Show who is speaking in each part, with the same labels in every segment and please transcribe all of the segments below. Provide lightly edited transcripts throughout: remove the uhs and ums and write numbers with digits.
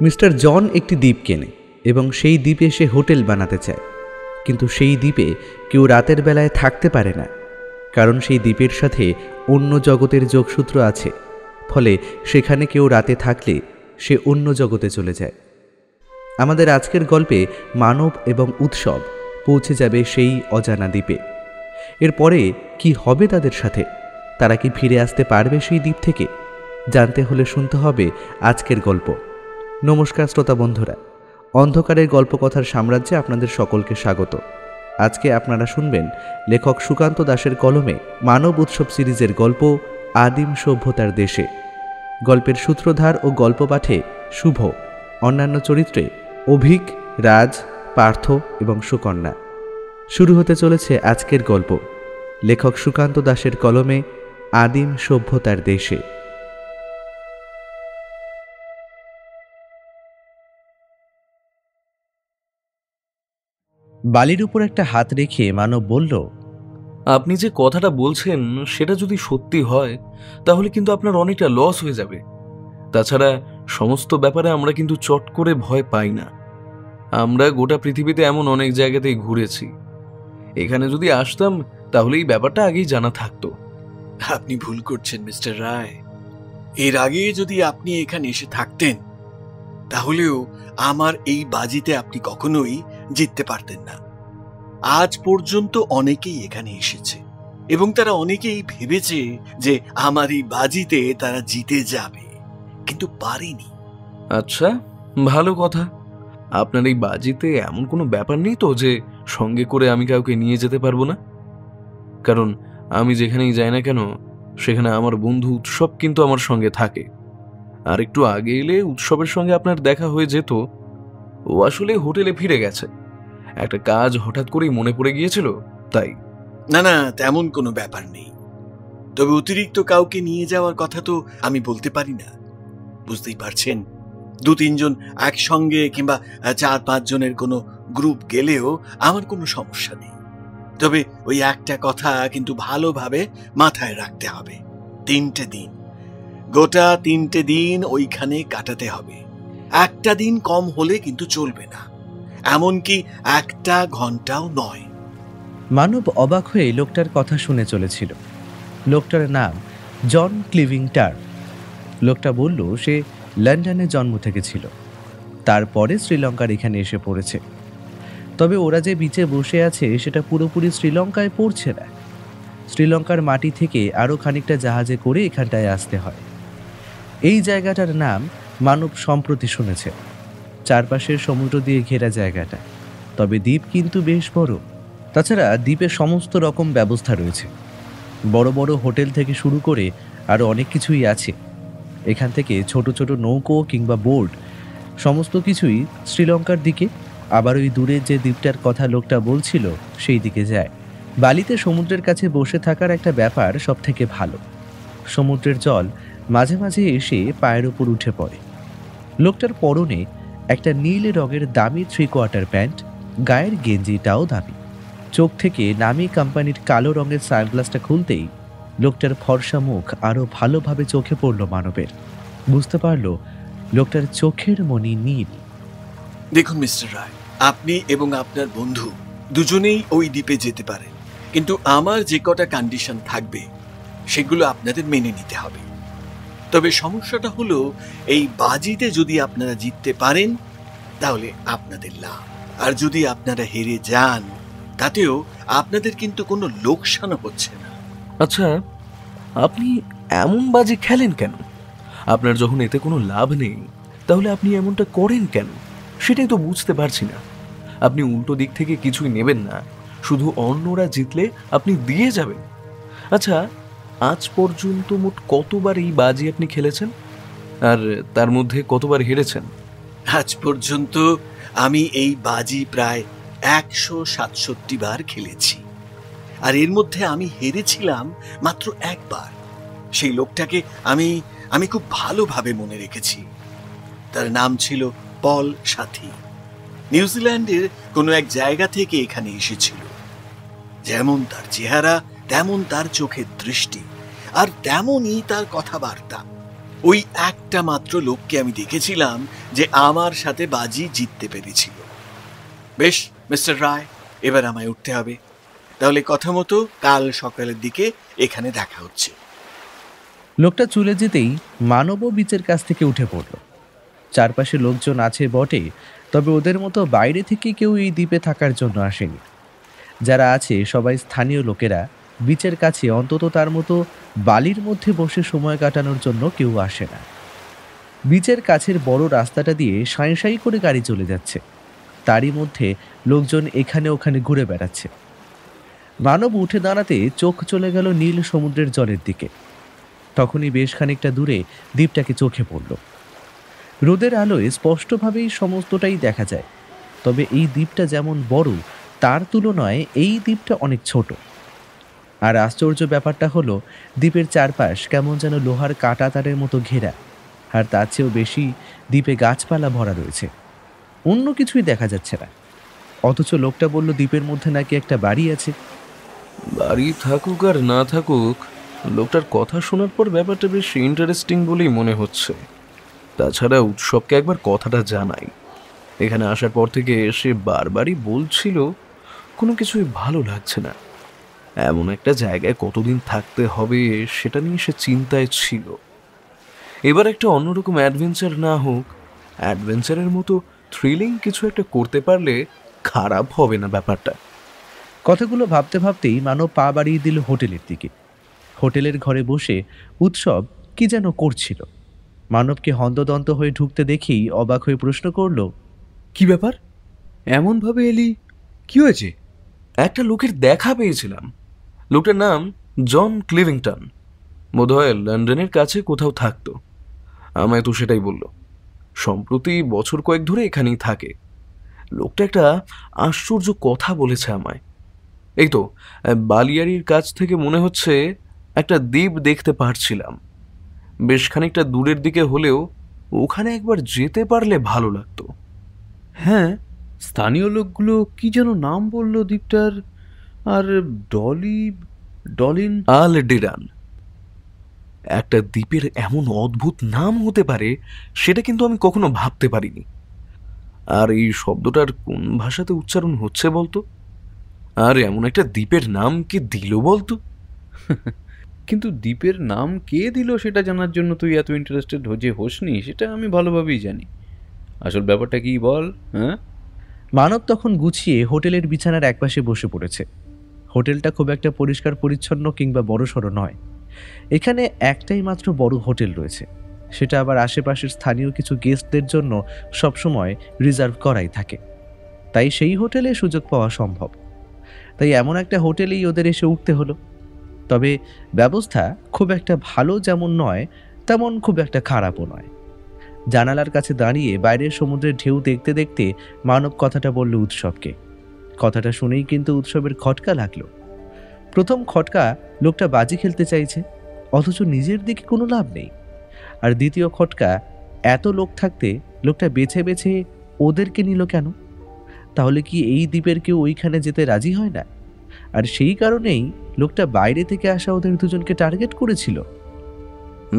Speaker 1: Mister John একটি দ্বীপ কেনে এবং সেই দ্বীপে সে হোটেল বানাতে চায়, কিন্তু সেই দ্বীপে কেউ রাতের বেলায় থাকতে পারে না, কারণ সেই দ্বীপের সাথে অন্য জগতের যোগসূত্র আছে। ফলে সেখানে কেউ রাতে থাকলে সে অন্য জগতে চলে যায়। আমাদের আজকের গল্পে মানব এবং উৎসব পৌঁছে যাবে সেই অজানা দ্বীপে। এরপরে কি হবে তাদের সাথে? তারা কি ফিরে আসতে পারবে সেই দ্বীপ থেকে? জানতে হলে শুনতে হবে আজকের গল্প। নমস্কার শ্রোতা বন্ধুরা, অন্ধকারের গল্পকথার সাম্রাজ্যে আপনাদের সকলকে স্বাগত। আজকে আপনারা শুনবেন লেখক সুকান্ত দাশের কলমে মানব উৎসব সিরিজের গল্প আদিম সভ্যতার দেশে। গল্পের সূত্রধার ও গল্প পাঠে শুভ, অন্যান্য চরিত্রে অভিক, রাজ, পার্থ এবং সুকন্যা। শুরু হতে চলেছে আজকের গল্প, লেখক সুকান্ত দাশের কলমে আদিম সভ্যতার দেশে। বালির উপর একটা হাত রেখে মানব বলল,
Speaker 2: আপনি যে কথাটা বলছেন সেটা যদি সত্যি হয় তাহলে কিন্তু আপনার অনেকটা লস হয়ে যাবে। তাছাড়া সমস্ত ব্যাপারে আমরা কিন্তু চট করে ভয় পাই না। আমরা গোটা পৃথিবীতে এমন অনেক জায়গাতেই ঘুরেছি। এখানে যদি আসতাম তাহলে এই ব্যাপারটা আগেই জানা থাকতো।
Speaker 3: আপনি ভুল করছেন মিস্টার রায়। এর আগে যদি আপনি এখানে এসে থাকতেন তাহলেও আমার এই বাজিতে আপনি কখনোই জিততে পারতেন না। আজ পর্যন্ত অনেকেই এখানে এসেছে এবং তারা অনেকেই ভেবেছে যে আমার এই বাজিতে তারা জিতে যাবে, কিন্তু পারেনি।
Speaker 2: আচ্ছা, ভালো কথা। আপনার এই বাজিতে এমন কোনো ব্যাপার নেই তো যে সঙ্গে করে আমি কাউকে নিয়ে যেতে পারবো না? কারণ আমি যেখানেই যাই না কেন সেখানে আমার বন্ধু উৎসব কিন্তু আমার সঙ্গে থাকে। আর একটু আগে এলে উৎসবের সঙ্গে আপনার দেখা হয়ে যেত। ও আসলে হোটেলে ফিরে গেছে, একটা কাজ হঠাৎ করেই মনে পড়ে গিয়েছিল তাই।
Speaker 3: না না, তেমন কোনো ব্যাপার নেই। তবে অতিরিক্ত কাউকে নিয়ে যাওয়ার কথা তো আমি বলতে পারি না। বুঝতেই পারছেন, 2-3 জন একসঙ্গে কিংবা 4-5 জনের কোনো গ্রুপ গেলেও আমার কোনো সমস্যা নেই। তবে ওই একটা কথা কিন্তু ভালোভাবে মাথায় রাখতে হবে, 3টে দিন, গোটা 3টে দিন ওইখানে কাটাতে হবে। একটা দিন কম হলে কিন্তু চলবে না, এমনকি 1 ঘন্টাও নয়।
Speaker 1: মানব অবাক হয়ে লোকটার কথা শুনে চলেছিল। লোকটার নাম জন ক্লিভিংটার। লোকটা বলল সে লন্ডনে জন্ম থেকে ছিল, তারপরে শ্রীলঙ্কার এখানে এসে পড়েছে। তবে ওরা যে বিচে বসে আছে সেটা পুরোপুরি শ্রীলঙ্কায় পড়ছে না। শ্রীলঙ্কার মাটি থেকে আরও খানিকটা জাহাজে করে এখানটায় আসতে হয়। এই জায়গাটার নাম মানব সম্প্রতি শুনেছে। চারপাশের সমুদ্র দিয়ে ঘেরা জায়গাটা, তবে দ্বীপ কিন্তু বেশ বড়। তাছাড়া দ্বীপে সমস্ত রকম ব্যবস্থা রয়েছে, বড় বড় হোটেল থেকে শুরু করে আরও অনেক কিছুই আছে। এখান থেকে ছোট ছোট নৌকো কিংবা বোট সমস্ত কিছুই শ্রীলঙ্কার দিকে, আবার ওই দূরে যে দ্বীপটার কথা লোকটা বলছিল সেই দিকে যায়। বালিতে সমুদ্রের কাছে বসে থাকার একটা ব্যাপার সব থেকে ভালো। সমুদ্রের জল মাঝে মাঝে এসে পায়ের উপর উঠে পড়ে। লোকটার পরনে একটা নীল রঙের দামি 3/4 প্যান্ট, গায়ের গেঞ্জিটাও দামি। চোখ থেকে নামি কোম্পানির কালো রঙের সানগ্লাসটা খুলতেই লোকটার ফর্সা মুখ আরো ভালোভাবে চোখে পড়ল মানবের। বুঝতে পারল লোকটার চোখের মনি নীল।
Speaker 3: দেখুন মিস্টার রায়, আপনি এবং আপনার বন্ধু দুজনেই ওই দ্বীপে যেতে পারেন, কিন্তু আমার যে কটা কন্ডিশন থাকবে সেগুলো আপনাদের মেনে নিতে হবে। তবে সমস্যাটা হলো, এই বাজিতে যদি আপনারা জিততে পারেন তাহলে আপনাদের লাভ, আর যদি আপনারা হেরে যান তাতেও আপনাদের কিন্তু কোনো লোকসান হচ্ছে না।
Speaker 2: আচ্ছা, আপনি এমন বাজি খেলেন কেন? আপনার যখন এতে কোনো লাভ নেই তাহলে আপনি এমনটা করেন কেন সেটাই তো বুঝতে পারছি না। আপনি উল্টো দিক থেকে কিছুই নেবেন না, শুধু অন্যরা জিতলে আপনি দিয়ে যাবেন। আচ্ছা, আজ পর্যন্ত মোট কতবার এই বাজি আপনি খেলেছেন, আর তার মধ্যে কতবার হেরেছেন?
Speaker 3: আজ পর্যন্ত আমি এই বাজি প্রায় 167 বার খেলেছি, আর এর মধ্যে আমি হেরেছিলাম মাত্র 1 বার। সেই লোকটাকে আমি খুব ভালোভাবে মনে রেখেছি। তার নাম ছিল পল সাথী। নিউজিল্যান্ডের কোনো এক জায়গা থেকে এখানে এসেছিল। যেমন তার চেহারা তেমন তার চোখের দৃষ্টি, আর তেমনই তার কথাবার্তা। ওই একটা মাত্র লোককে আমি দেখেছিলাম যে আমার সাথে বাজি জিততে পেরেছিল। বেশ মিস্টার রায়, এবার আমায় উঠতে হবে। তাহলে কথা মতো কাল সকালের দিকে এখানে দেখা হচ্ছে।
Speaker 1: লোকটা চলে যেতেই মানবও বিচের কাছ থেকে উঠে পড়ল। চারপাশে লোকজন আছে বটে, তবে ওদের মতো বাইরে থেকে কেউ এই দ্বীপে থাকার জন্য আসেনি। যারা আছে সবাই স্থানীয় লোকেরা। বিচের কাছে অন্তত তার মতো বালির মধ্যে বসে সময় কাটানোর জন্য কেউ আসে না। বিচের কাছের বড় রাস্তাটা দিয়ে সাঁই সাঁই করে গাড়ি চলে যাচ্ছে, তারই মধ্যে লোকজন এখানে ওখানে ঘুরে বেড়াচ্ছে। মানব উঠে দাঁড়াতে চোখ চলে গেল নীল সমুদ্রের জলের দিকে। তখনই বেশ খানিকটা দূরে দ্বীপটাকে চোখে পড়ল। রোদের আলোয় স্পষ্টভাবেই সমস্তটাই দেখা যায়, তবে এই দ্বীপটা যেমন বড় তার তুলনায় এই দ্বীপটা অনেক ছোট। আর আশ্চর্য ব্যাপারটা হলো দ্বীপের চারপাশ কেমন যেন লোহার কাঁটা তারের মতো ঘেরা, আর তার চেয়েও বেশি দ্বীপে গাছপালা ভরা রয়েছে। অন্য কিছুই দেখা যাচ্ছে না। অথচ লোকটা বলল দ্বীপের মধ্যে নাকি একটা বাড়ি আছে।
Speaker 2: বাড়ি থাকুক আর না থাকুক, লোকটার কথা শোনার পর ব্যাপারটা বেশ ইন্টারেস্টিং বলেই মনে হচ্ছে। তাছাড়া উৎসবকে একবার কথাটা জানাই। এখানে আসার পর থেকে সে বারবারই বলছিল কোনো কিছুই ভালো লাগছে না। এমন একটা জায়গায় কতদিন থাকতে হবে সেটা নিয়ে সে চিন্তায় ছিল। এবার একটা অন্যরকম অ্যাডভেঞ্চার না হোক, অ্যাডভেঞ্চারের মতো থ্রিলিং কিছু একটা করতে পারলে খারাপ হবে না ব্যাপারটা।
Speaker 1: কথাগুলো ভাবতে ভাবতেই মানব পা বাড়িয়ে দিল হোটেলের দিকে। হোটেলের ঘরে বসে উৎসব কি যেন করছিল। মানবকে হন্তদন্ত হয়ে ঢুকতে দেখেই অবাক হয়ে প্রশ্ন করল,
Speaker 4: কি ব্যাপার? এমনভাবে এলি, কি হয়েছে?
Speaker 2: একটা লোকের দেখা পেয়েছিলাম। লোকটার নাম জন ক্লিভিংটন। বোধহয় লন্ডনের কাছে কোথাও থাকতো। আমায় তো সেটাই বলল। সম্প্রতি বছর কয়েক ধরে এখানেই থাকে। লোকটা একটা আশ্চর্য কথা বলেছে আমায়। এই তো বালিয়াড়ির কাছ থেকে মনে হচ্ছে একটা দ্বীপ দেখতে পারছিলাম। বেশ খানিকটা দূরের দিকে হলেও ওখানে একবার যেতে পারলে ভালো লাগতো।
Speaker 4: হ্যাঁ, স্থানীয় লোকগুলো কি যেন নাম বলল দ্বীপটার? আর ডলিন
Speaker 2: আলডিরান। একটা দ্বীপের এমন অদ্ভুত নাম হতে পারে সেটা কিন্তু আমি কখনো ভাবতে পারিনি। আর এই শব্দটার কোন ভাষাতে উচ্চারণ হচ্ছে বলতো? আর এমন একটা দ্বীপের নাম কে দিল বলতো?
Speaker 4: কিন্তু দ্বীপের নাম কে দিল সেটা জানার জন্য তুই এত ইন্টারেস্টেড যে হোসনি সেটা আমি ভালোভাবেই জানি। আসল ব্যাপারটা কি বল? হ্যাঁ,
Speaker 1: মানব তখন গুছিয়ে হোটেলের বিছানার একপাশে বসে পড়েছে। হোটেলটা খুব একটা পরিষ্কার পরিচ্ছন্ন কিংবা বড়সড় নয়। এখানে একটাই মাত্র বড় হোটেল রয়েছে, সেটা আবার আশেপাশের স্থানীয় কিছু গেস্টদের জন্য সবসময় রিজার্ভ করাই থাকে। তাই সেই হোটেলে সুযোগ পাওয়া সম্ভব। তাই এমন একটা হোটেলেই ওদের এসে উঠতে হলো। তবে ব্যবস্থা খুব একটা ভালো যেমন নয়, তেমন খুব একটা খারাপও নয়। জানালার কাছে দাঁড়িয়ে বাইরের সমুদ্রের ঢেউ দেখতে দেখতে মানব কথাটা বলল উৎসবকে। কথাটা শুনেই কিন্তু উৎসবের খটকা লাগলো। প্রথম খটকা, লোকটা বাজি খেলতে চাইছে অথচ নিজের দিকে কোনো লাভ নেই। আর দ্বিতীয় খটকা, এত লোক থাকতে লোকটা বেছে বেছে ওদেরকে নিল কেন? তাহলে কি এই দ্বীপের কেউ ওইখানে যেতে রাজি হয় না? আর সেই কারণেই লোকটা বাইরে থেকে আসা ওদের দুজনকে টার্গেট করেছিল।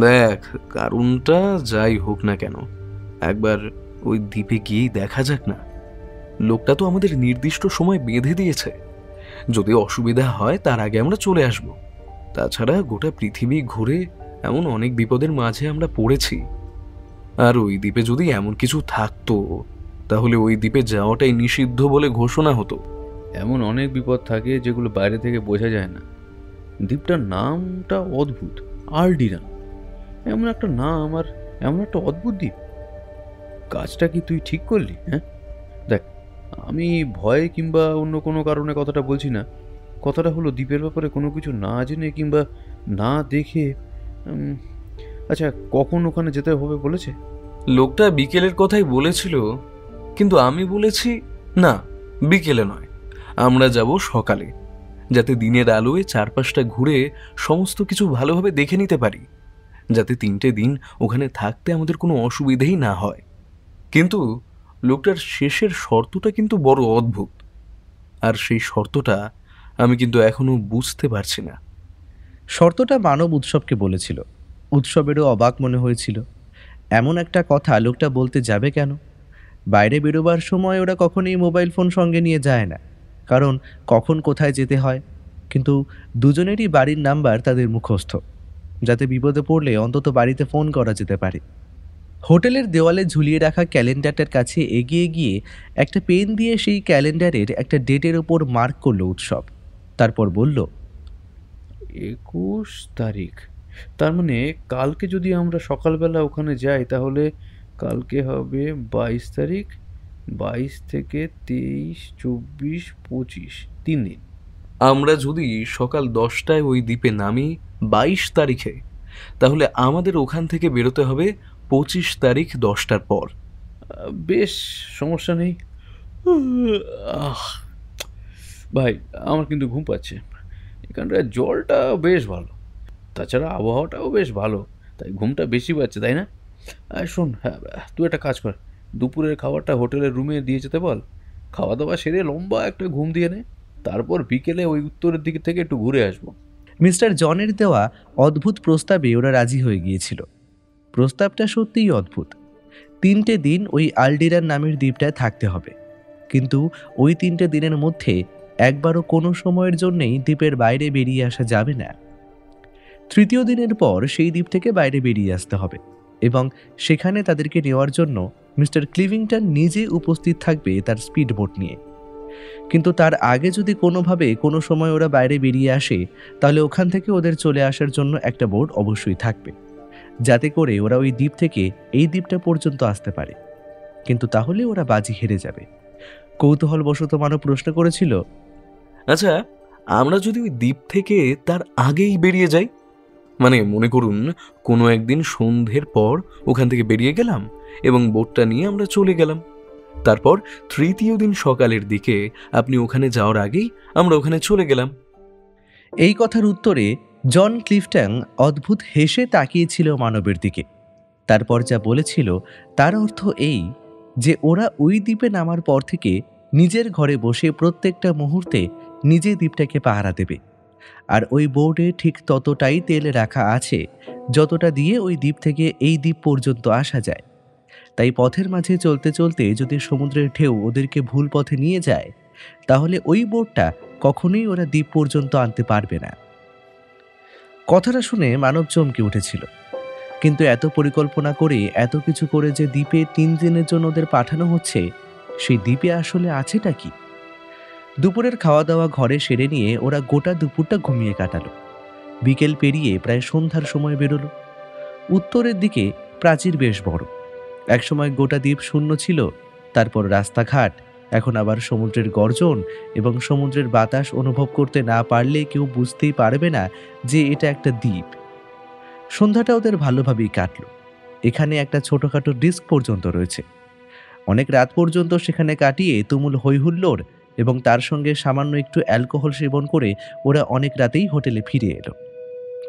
Speaker 2: দেখ, কারণটা যাই হোক না কেন, একবার ওই দ্বীপে গিয়েই দেখা যাক না। লোকটা তো আমাদের নির্দিষ্ট সময় বেঁধে দিয়েছে। যদি অসুবিধা হয় তার আগে আমরা চলে আসব। তাছাড়া গোটা পৃথিবী ঘুরে এমন অনেক বিপদের মাঝে আমরা পড়েছি। আর ওই দ্বীপে যদি এমন কিছু থাকতো তাহলে ওই দ্বীপে যাওয়াটাই নিষিদ্ধ বলে ঘোষণা হতো।
Speaker 4: এমন অনেক বিপদ থাকে যেগুলো বাইরে থেকে বোঝা যায় না। দ্বীপটার নামটা অদ্ভুত, আলডিরান। এমন একটা নাম আর এমন একটা অদ্ভুত দ্বীপ। কাজটা কি তুই ঠিক করলি? হ্যাঁ, দেখ, আমি ভয় কিংবা অন্য কোনো কারণে কথাটা বলছি না। কথাটা হলো দ্বীপের ব্যাপারে কোনো কিছু না জেনে কিংবা না দেখে। আচ্ছা, কখন ওখানে যেতে হবে বলেছে?
Speaker 2: লোকটা বিকেলের কথাই বলেছিল, কিন্তু আমি বলেছি না, বিকেলে নয়, আমরা যাব সকালে, যাতে দিনের আলোয় চারপাশটা ঘুরে সমস্ত কিছু ভালোভাবে দেখে নিতে পারি, যাতে 3টে দিন ওখানে থাকতে আমাদের কোনো অসুবিধেই না হয়। কিন্তু লোকটার শেষের শর্তটা কিন্তু বড় অদ্ভুত। আর সেই শর্তটা আমি কিন্তু এখনো বুঝতে পারছি না।
Speaker 1: শর্তটা মানব উৎসবকে বলেছিল, উৎসবেরও অবাক মনে হয়েছিল। এমন একটা কথা লোকটা বলতে যাবে কেন? বাইরে বেরোবার সময় ওরা কখনোই মোবাইল ফোন সঙ্গে নিয়ে যায় না, কারণ কখন কোথায় যেতে হয়। কিন্তু দুজনেরই বাড়ির নাম্বার তাদের মুখস্থ, যাতে বিপদে পড়লে অন্তত বাড়িতে ফোন করা যেতে পারে। হোটেলের দেওয়ালে ঝুলিয়ে রাখা ক্যালেন্ডারটার কাছে এগিয়ে গিয়ে একটা পেন দিয়ে সেই ক্যালেন্ডারের একটা ডেটের ওপর মার্ক করলো উৎসব। তারপর বলল,
Speaker 4: 21 তারিখ। তার মানে কালকে যদি আমরা সকালবেলা ওখানে যাই তাহলে কালকে হবে 22 তারিখ। 22 থেকে 23, 24, 25, 3 দিন।
Speaker 2: আমরা যদি সকাল 10টায় ওই দ্বীপে নামি 22 তারিখে, তাহলে আমাদের ওখান থেকে বেরোতে হবে 25 তারিখ 10টার পর।
Speaker 4: বেশ, সমস্যা নেই। আহ, ভাই আমার কিন্তু ঘুম পাচ্ছে। এখানটায় জলটা বেশ ভালো, তাছাড়া আবহাওয়াটাও বেশ ভালো, তাই ঘুমটা বেশি পাচ্ছে, তাই না? শোন, হ্যাঁ, তুই একটা কাজ কর, দুপুরের খাবারটা হোটেলের রুমে দিয়ে যেতে বল। খাওয়া দাওয়া সেরে লম্বা একটা ঘুম দিয়ে নে, তারপর বিকেলে ওই উত্তরের দিকে থেকে একটু ঘুরে আসবো।
Speaker 1: মিস্টার জনের দেওয়া অদ্ভুত প্রস্তাবে ওরা রাজি হয়ে গিয়েছিল। প্রস্তাবটা সত্যিই অদ্ভুত। 3টে দিন ওই আলডিরান নামের দ্বীপটায় থাকতে হবে, কিন্তু ওই 3টে দিনের মধ্যে একবারও কোনো সময়ের জন্যেই দ্বীপের বাইরে বেরিয়ে আসা যাবে না। 3য় দিনের পর সেই দ্বীপ থেকে বাইরে বেরিয়ে আসতে হবে, এবং সেখানে তাদেরকে নেওয়ার জন্য মিস্টার ক্লিভিংটন নিজে উপস্থিত থাকবে তার স্পিড বোট নিয়ে। কিন্তু তার আগে যদি কোনোভাবে কোনো সময় ওরা বাইরে বেরিয়ে আসে, তাহলে ওখান থেকে ওদের চলে আসার জন্য একটা বোট অবশ্যই থাকবে, যাতে করে ওরা ওই দ্বীপ থেকে এই দ্বীপটা পর্যন্ত আসতে পারে। কিন্তু তাহলে ওরা বাজি হেরে যাবে। কৌতূহলবশত মানব প্রশ্ন করেছিল,
Speaker 2: আচ্ছা, আমরা যদি ওই দ্বীপ থেকে তার আগেই বেরিয়ে যাই, মানে মনে করুন কোনো একদিন সন্ধ্যের পর ওখান থেকে বেরিয়ে গেলাম এবং বোটটা নিয়ে আমরা চলে গেলাম, তারপর 3য় দিন সকালের দিকে আপনি ওখানে যাওয়ার আগেই আমরা ওখানে চলে গেলাম।
Speaker 1: এই কথার উত্তরে জন ক্লিফটন অদ্ভুত হেসে তাকিয়েছিল মানবের দিকে। তারপর যা বলেছিল তার অর্থ এই যে ওরা ওই দ্বীপে নামার পর থেকে নিজের ঘরে বসে প্রত্যেকটা মুহূর্তে নিজে দ্বীপটাকে পাহারা দেবে, আর ওই বোর্ডে ঠিক ততটাই তেল রাখা আছে যতটা দিয়ে ওই দ্বীপ থেকে এই দ্বীপ পর্যন্ত আসা যায়। তাই পথের মাঝে চলতে চলতে যদি সমুদ্রের ঢেউ ওদেরকে ভুল পথে নিয়ে যায়, তাহলে ওই বোটটা কখনোই ওরা দ্বীপ পর্যন্ত আনতে পারবে না। কথাটা শুনে মানব চমকে উঠেছিল। কিন্তু এত পরিকল্পনা করে, এত কিছু করে যে দ্বীপে 3 দিনের জন্য ওদের পাঠানো হচ্ছে, সেই দ্বীপে আসলে আছেটা কি? দুপুরের খাওয়া দাওয়া ঘরে সেরে নিয়ে ওরা গোটা দুপুরটা ঘুমিয়ে কাটালো। বিকেল পেরিয়ে প্রায় সন্ধ্যার সময় বেরোলো। উত্তরের দিকে প্রাচীর বেশ বড়। একসময় গোটা দ্বীপ শূন্য ছিল, তারপর রাস্তাঘাট, এখন আবার সমুদ্রের গর্জন এবং সমুদ্রের বাতাস অনুভব করতে না পারলে কেউ বুঝতেই পারবে না যে এটা একটা দ্বীপ। সন্ধ্যাটা ওদের ভালোভাবেই কাটলো। এখানে একটা ছোটখাটো ডিস্ক পর্যন্ত রয়েছে। অনেক রাত পর্যন্ত সেখানে কাটিয়ে তুমুল হৈহুল্লোড় এবং তার সঙ্গে সামান্য একটু অ্যালকোহল সেবন করে ওরা অনেক রাতেই হোটেলে ফিরে এলো।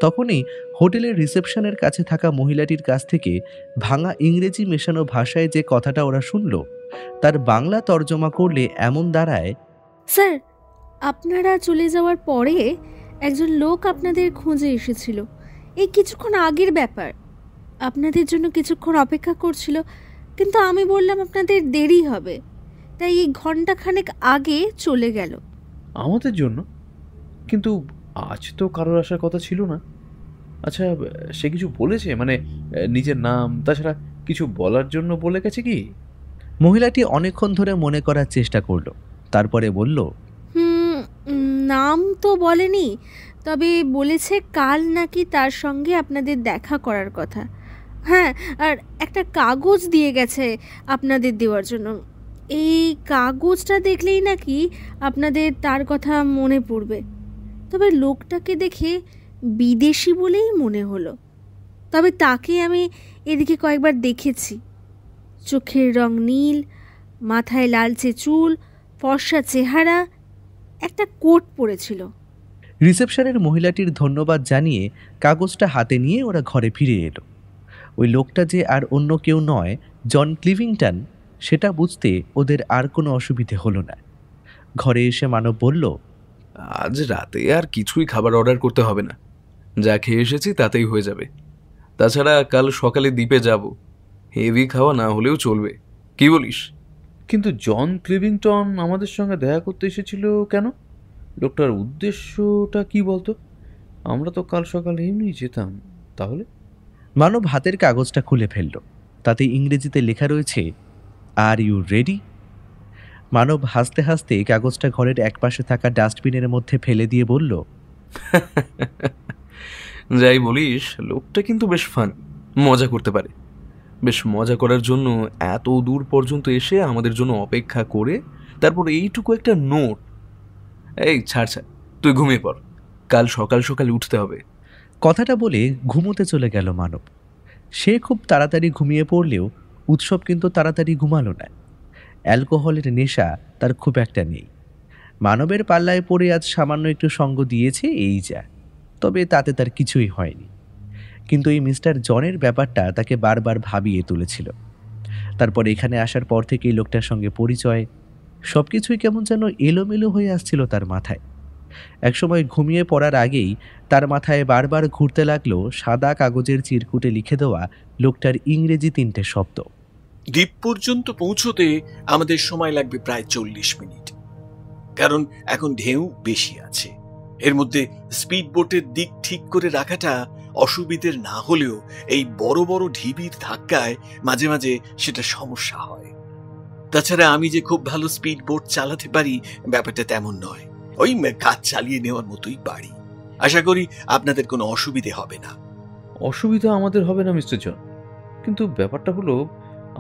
Speaker 1: তখনই হোটেলের রিসেপশনের কাছে থাকা মহিলাটির কাছ থেকে ভাঙা ইংরেজি মেশানো ভাষায় যে কথাটা ওরা শুনল, তার বাংলা তর্জমা করলে এমন দাঁড়ায়,
Speaker 5: স্যার, আপনারা চলে যাওয়ার পরে একজন লোক আপনাদের খুঁজে এসেছিল। এই কিছুক্ষণ আগের ব্যাপার। আপনাদের জন্য কিছুক্ষণ অপেক্ষা করছিল, কিন্তু আমি বললাম আপনাদের দেরি হবে, তাই এই ঘন্টাখানেক আগে চলে গেল।
Speaker 4: আমাদের জন্য? কিন্তু আজ তো কারোর আসার কথা ছিল না। আচ্ছা, সে কিছু বলেছে? মানে নিজের নাম, তাছাড়া কিছু বলার জন্য বলে গেছে কি?
Speaker 1: মহিলাটি অনেকক্ষণ ধরে মনে করার চেষ্টা করলো, তারপরে বলল,
Speaker 5: নাম তো বলেনি, তবে বলেছে কাল নাকি তার সঙ্গে আপনাদের দেখা করার কথা। হ্যাঁ, আর একটা কাগজ দিয়ে গেছে আপনাদের দেওয়ার জন্য। এই কাগজটা দেখলেই নাকি আপনাদের তার কথা মনে পড়বে। তবে লোকটাকে দেখে বিদেশি বলেই মনে হলো। তবে তাকে আমি এদিকে কয়েকবার দেখেছি। চোখের রং নীল, মাথায় লালচে চুল, ফর্সা চেহারা, একটা কোট পরেছিল।
Speaker 1: রিসেপশনের মহিলাটির ধন্যবাদ জানিয়ে কাগজটা হাতে নিয়ে ওরা ঘরে ফিরে এলো। ওই লোকটা যে আর অন্য কেউ নয়, জন ক্লিভিংটন, সেটা বুঝতে ওদের আর কোনো অসুবিধে হলো না। ঘরে এসে মানব বলল,
Speaker 2: আজ রাতে আর কিছুই খাবার অর্ডার করতে হবে না, যা খেয়ে এসেছি তাতেই হয়ে যাবে। তাছাড়া কাল সকালে দ্বীপে যাব, হেভি খাওয়া না হলেও চলবে, কি বলিস?
Speaker 4: কিন্তু জন ক্লিভিংটন আমাদের সঙ্গে দেখা করতে এসেছিল কেন? লোকটার উদ্দেশ্যটা কি বলতো? আমরা তো কাল সকালে এমনি যেতাম। তাহলে
Speaker 1: মানব হাতের কাগজটা খুলে ফেলল। তাতে ইংরেজিতে লেখা রয়েছে, আর ইউ রেডি? মানব হাসতে হাসতে কাগজটা ঘরের একপাশে থাকা ডাস্টবিনের মধ্যে ফেলে দিয়ে বলল,
Speaker 2: যাই বলিস, লোকটা কিন্তু বেশ ফান, মজা করতে পারে। বেশ মজা করার জন্য এত দূর পর্যন্ত এসে আমাদের জন্য অপেক্ষা করে তারপর এইটুকু একটা নোট। এই ছাড়, তুই ঘুমিয়ে পড়, কাল সকাল সকাল উঠতে হবে।
Speaker 1: কথাটা বলে ঘুমোতে চলে গেল মানব। সে খুব তাড়াতাড়ি ঘুমিয়ে পড়লেও উৎসব কিন্তু তাড়াতাড়ি ঘুমালো না। অ্যালকোহলের নেশা তার খুব একটা নেই। মানবের পাল্লায় পড়ে আজ সামান্য একটু সঙ্গ দিয়েছে, এই যা। তবে তাতে তার কিছুই হয়নি। কিন্তু এই মিস্টার জনের ব্যাপারটা তাকে বারবার ভাবিয়ে তুলেছিল। তারপর এখানে আসার পর থেকেই লোকটার সঙ্গে পরিচয়, সব কিছুই কেমন যেন এলোমেলো হয়ে আসছিল তার মাথায়। একসময় ঘুমিয়ে পড়ার আগেই তার মাথায় বারবার ঘুরতে লাগলো সাদা কাগজের চিরকুটে লিখে দেওয়া লোকটার ইংরেজি 3টে শব্দ।
Speaker 3: দ্বীপ পর্যন্ত পৌঁছতে আমাদের সময় লাগবে প্রায় 40 মিনিট, কারণ এখন ঢেউ বেশি আছে। এর মধ্যে স্পিড বোটের দিক ঠিক করে রাখাটা অসুবিধের না হলেও এই বড় বড় ঢিবির ধাক্কায় মাঝে মাঝে সেটা সমস্যা হয়। তাছাড়া আমি যে খুব ভালো স্পিড বোট চালাতে পারি ব্যাপারটা তেমন নয়, ওই কাজ চালিয়ে নেওয়ার মতোই পারি। আশা করি আপনাদের কোনো অসুবিধে হবে না।
Speaker 4: অসুবিধা আমাদের হবে না মিস্টার জন, কিন্তু ব্যাপারটা হলো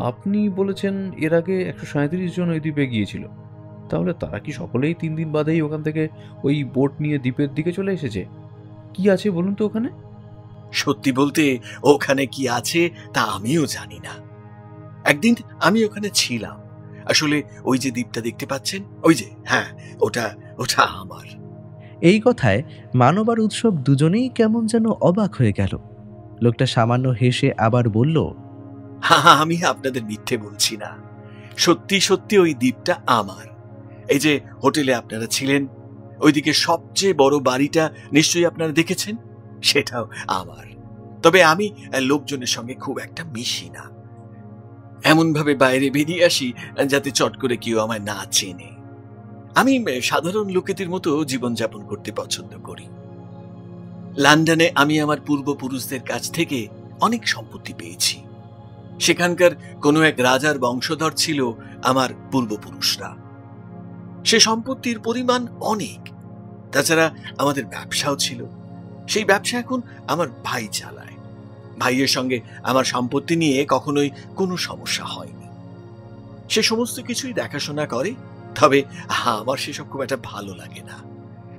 Speaker 4: আপনি বলেছেন এর আগে 137 জন ওই দ্বীপে গিয়েছিল। তাহলে তারা কি সকলেই 3 দিন বাদেই ওখান থেকে ওই বোট নিয়ে দ্বীপের দিকে চলে এসেছে? কি আছে বলুন তো ওখানে?
Speaker 3: সত্যি বলতে ওখানে কি আছে তা আমিও জানি না। একদিন আমি ওখানে ছিলাম। আসলে ওই যে দ্বীপটা দেখতে পাচ্ছেন, ওই যে, হ্যাঁ, ওটা ওটা আমার।
Speaker 1: এই কথায় মানব আর উৎসব দুজনেই কেমন যেন অবাক হয়ে গেল। লোকটা সামান্য হেসে আবার বলল,
Speaker 3: হ্যাঁ, আমি আপনাদের মিথ্যে বলছি না, সত্যি সত্যি ওই দ্বীপটা আমার। এই যে হোটেলে আপনারা ছিলেন, ওইদিকে সবচেয়ে বড় বাড়িটা নিশ্চয়ই আপনারা দেখেছেন, সেটাও আমার। তবে আমি লোকজনের সঙ্গে খুব একটা মিশি না, এমন ভাবে বাইরে বেরিয়ে আসি যাতে চট করে কেউ আমায় না চেনে। আমি সাধারণ লোকেদের মতো জীবনযাপন করতে পছন্দ করি। লন্ডনে আমি আমার পূর্বপুরুষদের কাছ থেকে অনেক সম্পত্তি পেয়েছি। সেখানকার কোনো এক রাজার বংশধর ছিল আমার পূর্বপুরুষরা। সে সম্পত্তির পরিমাণ অনেক। তাছাড়া আমাদের ব্যবসাও ছিল। সেই ব্যবসা এখন আমার ভাই চালায়। ভাইয়ের সঙ্গে আমার সম্পত্তি নিয়ে কখনোই কোনো সমস্যা হয়নি। সে সমস্ত কিছুই দেখাশোনা করে। তবে আমার সেসব খুব একটা ভালো লাগে না।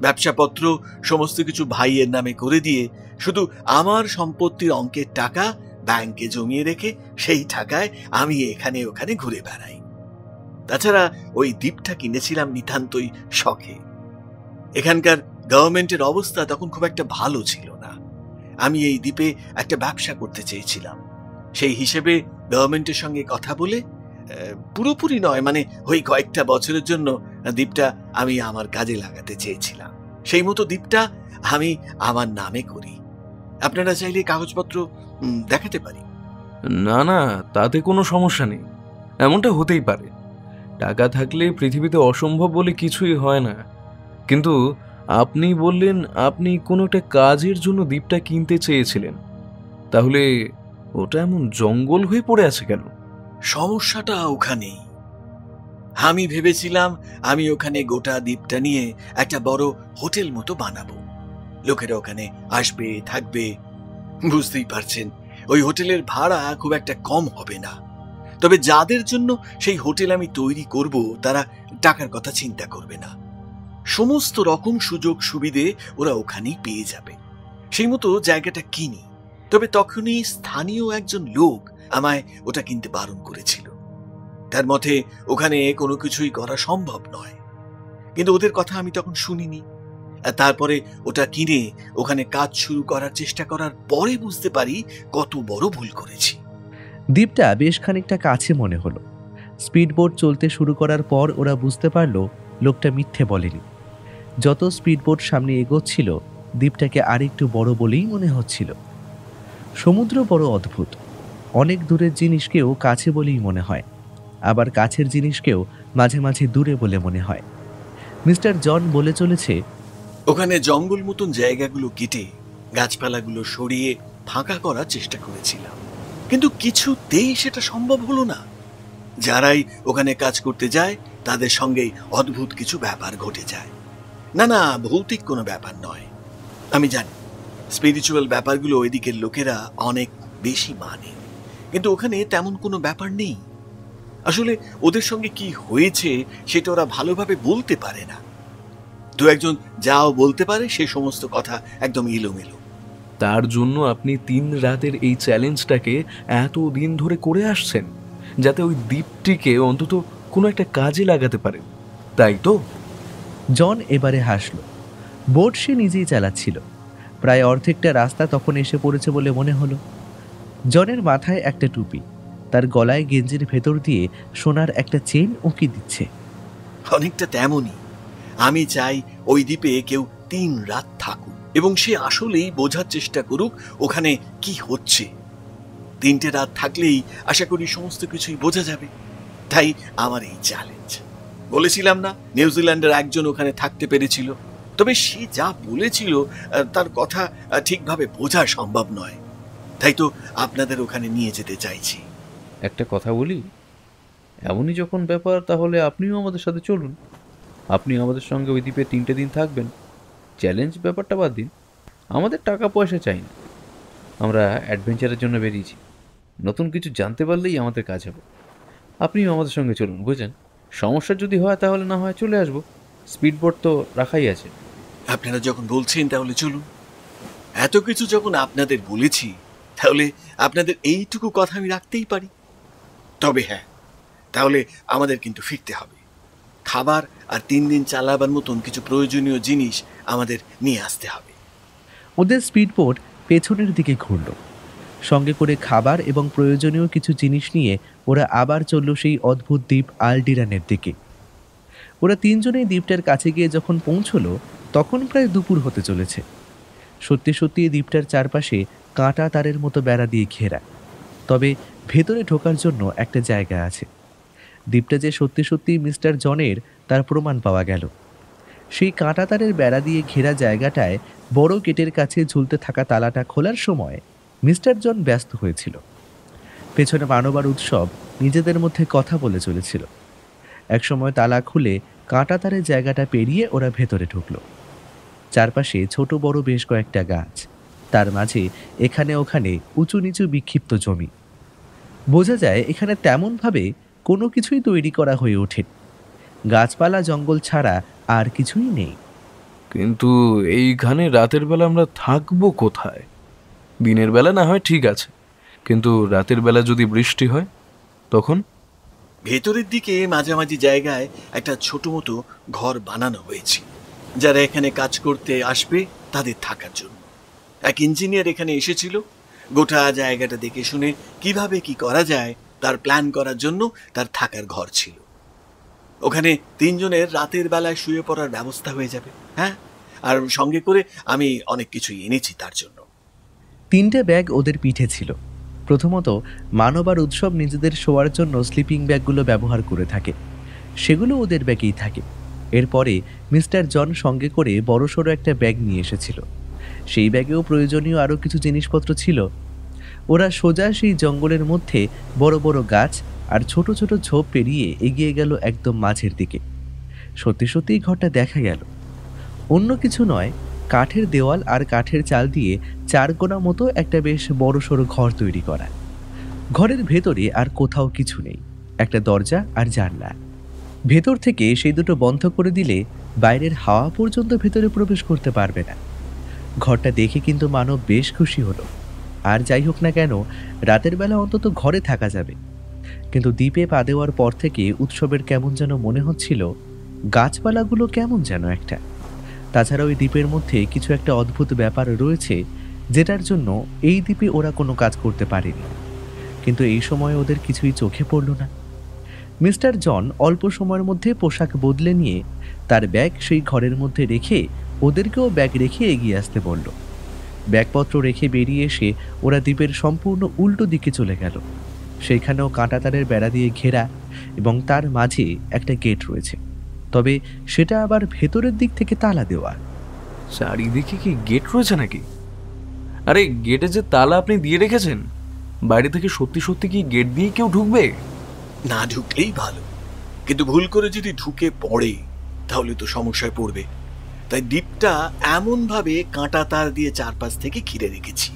Speaker 3: ব্যবসাপত্র সমস্ত কিছু ভাইয়ের নামে করে দিয়ে শুধু আমার সম্পত্তির অঙ্কের টাকা ব্যাংকে জমিয়ে রেখে সেই টাকায় আমি এখানে ওখানে ঘুরে বেড়াই। তাছাড়া ওই দ্বীপটা কিনেছিলাম নিতান্তই শখে। এখানকার গভর্নমেন্টের অবস্থা তখন খুব একটা ভালো ছিল না। আমি এই দ্বীপে একটা ব্যবসা করতে চেয়েছিলাম। সেই হিসেবে গভর্নমেন্টের সঙ্গে কথা বলে পুরোপুরি নয়, মানে ওই কয়েকটা বছরের জন্য দ্বীপটা আমি আমার কাজে লাগাতে চেয়েছিলাম। সেই মতো দ্বীপটা আমি আমার নামে করি। আপনারা চাইলে কাগজপত্র দেখাতে পারি।
Speaker 2: না না, তাতে কোনো সমস্যা নেই। এমনটা হতেই পারে। টাকা থাকলে পৃথিবীতে অসম্ভব বলে কিছুই হয় না। কিন্তু আপনি বললেন আপনি কোনো একটা কাজের জন্য দ্বীপটা কিনতে চেয়েছিলেন, তাহলে ওটা এমন জঙ্গল হয়ে পড়ে আছে কেন?
Speaker 3: সমস্যাটা ওখানেই। আমি ভেবেছিলাম আমি ওখানে গোটা দ্বীপটা নিয়ে একটা বড় হোটেল মতো বানাবো। লোকেরা ওখানে আসবে, থাকবে। বুঝতেই পারছেন, ওই হোটেলের ভাড়া খুব একটা কম হবে না। তবে যাদের জন্য সেই হোটেল আমি তৈরি করব তারা টাকার কথা চিন্তা করবে না। সমস্ত রকম সুযোগ সুবিধে ওরা ওখানেই পেয়ে যাবে। সেই মতো জায়গাটা কিনি। তবে তখনই স্থানীয় একজন লোক আমায় ওটা কিনতে বারণ করেছিল। তার মতে ওখানে কোনো কিছুই করা সম্ভব নয়। কিন্তু ওদের কথা আমি তখন শুনিনি। তারপরে ওটা কিনে ওখানে কাজ শুরু করার চেষ্টা করার পরে বুঝতে পারি কত বড় ভুল করেছি।
Speaker 1: দ্বীপটা বেশ খানিকটা কাছে মনে হলো। স্পিডবোট চলতে শুরু করার পর ওরা বুঝতে পারল লোকটা মিথ্যে বলেনি। যত স্পিডবোট সামনে এগোচ্ছিল দ্বীপটাকে আরেকটু বড় বলেই মনে হচ্ছিল। সমুদ্র বড় অদ্ভুত। অনেক দূরের জিনিসকেও কাছে বলেই মনে হয়, আবার কাছের জিনিসকেও মাঝে মাঝে দূরে বলে মনে হয়। মিস্টার জন বলে চলেছে,
Speaker 3: ওখানে জঙ্গল মতন জায়গাগুলো কেটে গাছপালাগুলো সরিয়ে ফাঁকা করার চেষ্টা করেছিলাম, কিন্তু কিছুতেই সেটা সম্ভব হলো না। যারাই ওখানে কাজ করতে যায় তাদের সঙ্গেই অদ্ভুত কিছু ব্যাপার ঘটে যায়। না না, ভৌতিক কোনো ব্যাপার নয়। আমি জানি স্পিরিচুয়াল ব্যাপারগুলো ওইদিকের লোকেরা অনেক বেশি মানে, কিন্তু ওখানে তেমন কোনো ব্যাপার নেই। আসলে ওদের সঙ্গে কি হয়েছে সেটা ওরা ভালোভাবে বলতে পারে না। দু একজন যাও বলতে পারে, সে সমস্ত কথা একদম এলোমেলো।
Speaker 2: তার জন্য আপনি 3 রাতের এই চ্যালেঞ্জটাকে এত দিন ধরে করে আসছেন, যাতে ওই দ্বীপটিকে অন্তত কোনো একটা কাজে লাগাতে পারেন, তাই তো?
Speaker 1: জন এবারে হাসল। বোট সে নিজেই চালাচ্ছিল। প্রায় অর্ধেকটা রাস্তা তখন এসে পড়েছে বলে মনে হলো। জনের মাথায় একটা টুপি, তার গলায় গেঞ্জির ভেতর দিয়ে সোনার একটা চেন উঁকি দিচ্ছে।
Speaker 3: অনেকটা তেমনই। আমি চাই ওই দ্বীপে কেউ 3 রাত থাকুক এবং সে আসলেই বোঝার চেষ্টা করুক ওখানে কি হচ্ছে। 3টে রাত থাকলেই আশা করি সমস্ত কিছুই বোঝা যাবে। তাই আমার এই চ্যালেঞ্জ। বলেছিলাম না, নিউজিল্যান্ডের একজন ওখানে থাকতে পেরেছিল, তবে সে যা বলেছিল তার কথা ঠিকভাবে বোঝা সম্ভব নয়। তাই তো আপনাদের ওখানে নিয়ে যেতে চাইছি।
Speaker 4: একটা কথা বলি, এমনই যখন ব্যাপার, তাহলে আপনিও আমাদের সাথে চলুন। আপনি আমাদের সঙ্গে ওই দ্বীপে 3টে দিন থাকবেন। চ্যালেঞ্জ ব্যাপারটা বাদ দিন, আমাদের টাকা পয়সা চাই না। আমরা অ্যাডভেঞ্চারের জন্য বেরিয়েছি, নতুন কিছু জানতে পারলেই আমাদের কাজ হবে। আপনিও আমাদের সঙ্গে চলুন, বুঝলেন? সমস্যা যদি হয় তাহলে না হয় চলে আসবো, স্পিড বোট তো রাখাই আছে।
Speaker 3: আপনারা যখন বলছেন তাহলে চলুন। এত কিছু যখন আপনাদের বলেছি, তাহলে আপনাদের এইটুকু কথা আমি রাখতেই পারি। তবে হ্যাঁ, তাহলে আমাদের কিন্তু ফিরতে হবে। খাবার আর 3 দিন চালাবার মতন কিছু প্রয়োজনীয় জিনিস আমাদের নিয়ে আসতে হবে।
Speaker 1: ওদের স্পিডবোট পেছনের দিকে ঘুরল। সঙ্গে করে খাবার এবং প্রয়োজনীয় কিছু জিনিস নিয়ে ওরা আবার চলল সেই অদ্ভুত দ্বীপ আলডিরানের দিকে। ওরা 3 জনেই দ্বীপটার কাছে গিয়ে যখন পৌঁছলো, তখন প্রায় দুপুর হতে চলেছে। সত্যি সত্যি এই দ্বীপটার চারপাশে কাঁটা তারের মতো বেড়া দিয়ে ঘেরা, তবে ভেতরে ঢোকার জন্য একটা জায়গা আছে। দ্বীপটা যে সত্যি সত্যি মিস্টার জনের, তার প্রমাণ পাওয়া গেল। সেই কাঁটা তারের বেড়া দিয়ে ঘেরা জায়গাটায় বড় গেটের কাছে ঝুলতে থাকা তালাটা খোলার সময় মিস্টার জন ব্যস্ত হয়েছিল। পেছনে মানবার উৎসব নিজেদের মধ্যে কথা বলে চলেছিল। একসময় তালা খুলে কাঁটা তারের জায়গাটা পেরিয়ে ওরা ভেতরে ঢুকলো। চারপাশে ছোট বড় বেশ কয়েকটা গাছ, তার মাঝে এখানে ওখানে উঁচু নিচু বিক্ষিপ্ত জমি। বোঝা যায় এখানে তেমনভাবে কোনো কিছুই তৈরি করা হয়ে ওঠেনি। গাছপালা জঙ্গল ছাড়া আর কিছুই নেই।
Speaker 2: কিন্তু এইখানে রাতের বেলা আমরা থাকবো কোথায়? দিনের বেলা না হয় ঠিক আছে, কিন্তু রাতের বেলা যদি বৃষ্টি হয় তখন?
Speaker 3: ভেতরের দিকে মাঝামাঝি জায়গায় একটা ছোট মতো ঘর বানানো হয়েছে, যারা এখানে কাজ করতে আসবে তাদের থাকার জন্য। এক ইঞ্জিনিয়ার এখানে এসেছিল, গোটা জায়গাটা দেখে শুনে কিভাবে কি করা যায় তার প্ল্যান করার জন্য তার থাকার ঘর ছিল। ওখানে 3 জনের রাতের বেলায় শুয়ে পড়ার ব্যবস্থা হয়ে যাবে। হ্যাঁ, আর সঙ্গে করে আমি অনেক কিছুই এনেছি তার জন্য।
Speaker 1: 3টে ব্যাগ ওদের পিঠে ছিল। প্রথমত, মানবার উৎসব নিজেদের শোয়ার জন্য স্লিপিং ব্যাগগুলো ব্যবহার করে থাকে, সেগুলো ওদের ব্যাগেই থাকে। এরপরে মিস্টার জন সঙ্গে করে বড়সড় একটা ব্যাগ নিয়ে এসেছিল। সেই ব্যাগেও প্রয়োজনীয় আরও কিছু জিনিসপত্র ছিল। ওরা সোজা সেই জঙ্গলের মধ্যে বড় বড় গাছ আর ছোট ছোট ঝোপ পেরিয়ে এগিয়ে গেল একদম মাঝের দিকে। সত্যি সত্যিই ঘরটা দেখা গেল। অন্য কিছু নয়, কাঠের দেওয়াল আর কাঠের চাল দিয়ে 4 কোণা মতো একটা বেশ বড়সড় ঘর তৈরি করা। ঘরের ভেতরে আর কোথাও কিছু নেই, একটা দরজা আর জানলা। ভেতর থেকে সেই দুটো বন্ধ করে দিলে বাইরের হাওয়া পর্যন্ত ভেতরে প্রবেশ করতে পারবে না। ঘরটা দেখে কিন্তু মানব বেশ খুশি হলো। আর যাই হোক না কেন, রাতের বেলা অন্তত ঘরে থাকা যাবে। কিন্তু দ্বীপে পা দেওয়ার পর থেকে উৎসবের কেমন যেন মনে হচ্ছিল, গাছপালাগুলো কেমন যেন একটা। তাছাড়া ওই দ্বীপের মধ্যে কিছু একটা অদ্ভুত ব্যাপার রয়েছে, যেটার জন্য এই দ্বীপে ওরা কোনো কাজ করতে পারেনি। কিন্তু এই সময় ওদের কিছুই চোখে পড়ল না। মিস্টার জন অল্প সময়ের মধ্যে পোশাক বদলে নিয়ে তার ব্যাগ সেই ঘরের মধ্যে রেখে ওদেরকেও ব্যাগ রেখে এগিয়ে আসতে বলল। ব্যাগপত্র রেখে বেরিয়ে এসে ওরা দ্বীপের সম্পূর্ণ উল্টো দিকে চলে গেল। সেখানেও কাঁটাতারের বেড়া দিয়ে ঘেরা এবং তার মাঝে একটা গেট রয়েছে, তবে সেটা আবার ভেতরের দিক থেকে তালা দেওয়া।
Speaker 2: চারিদিকে কি গেট রয়েছে নাকি? আরে গেটে যে তালা আপনি দিয়ে রেখেছেন, বাইরে থেকে সত্যি সত্যি কি গেট দিয়ে কেউ ঢুকবে?
Speaker 3: না ঢুকলেই ভালো, কিন্তু ভুল করে যদি ঢুকে পড়ে তাহলে তো সমস্যায় পড়বে। তাই দ্বীপটা এমন ভাবে কাঁটা তার দিয়ে চারপাশ থেকে ঘিরে রেখেছি।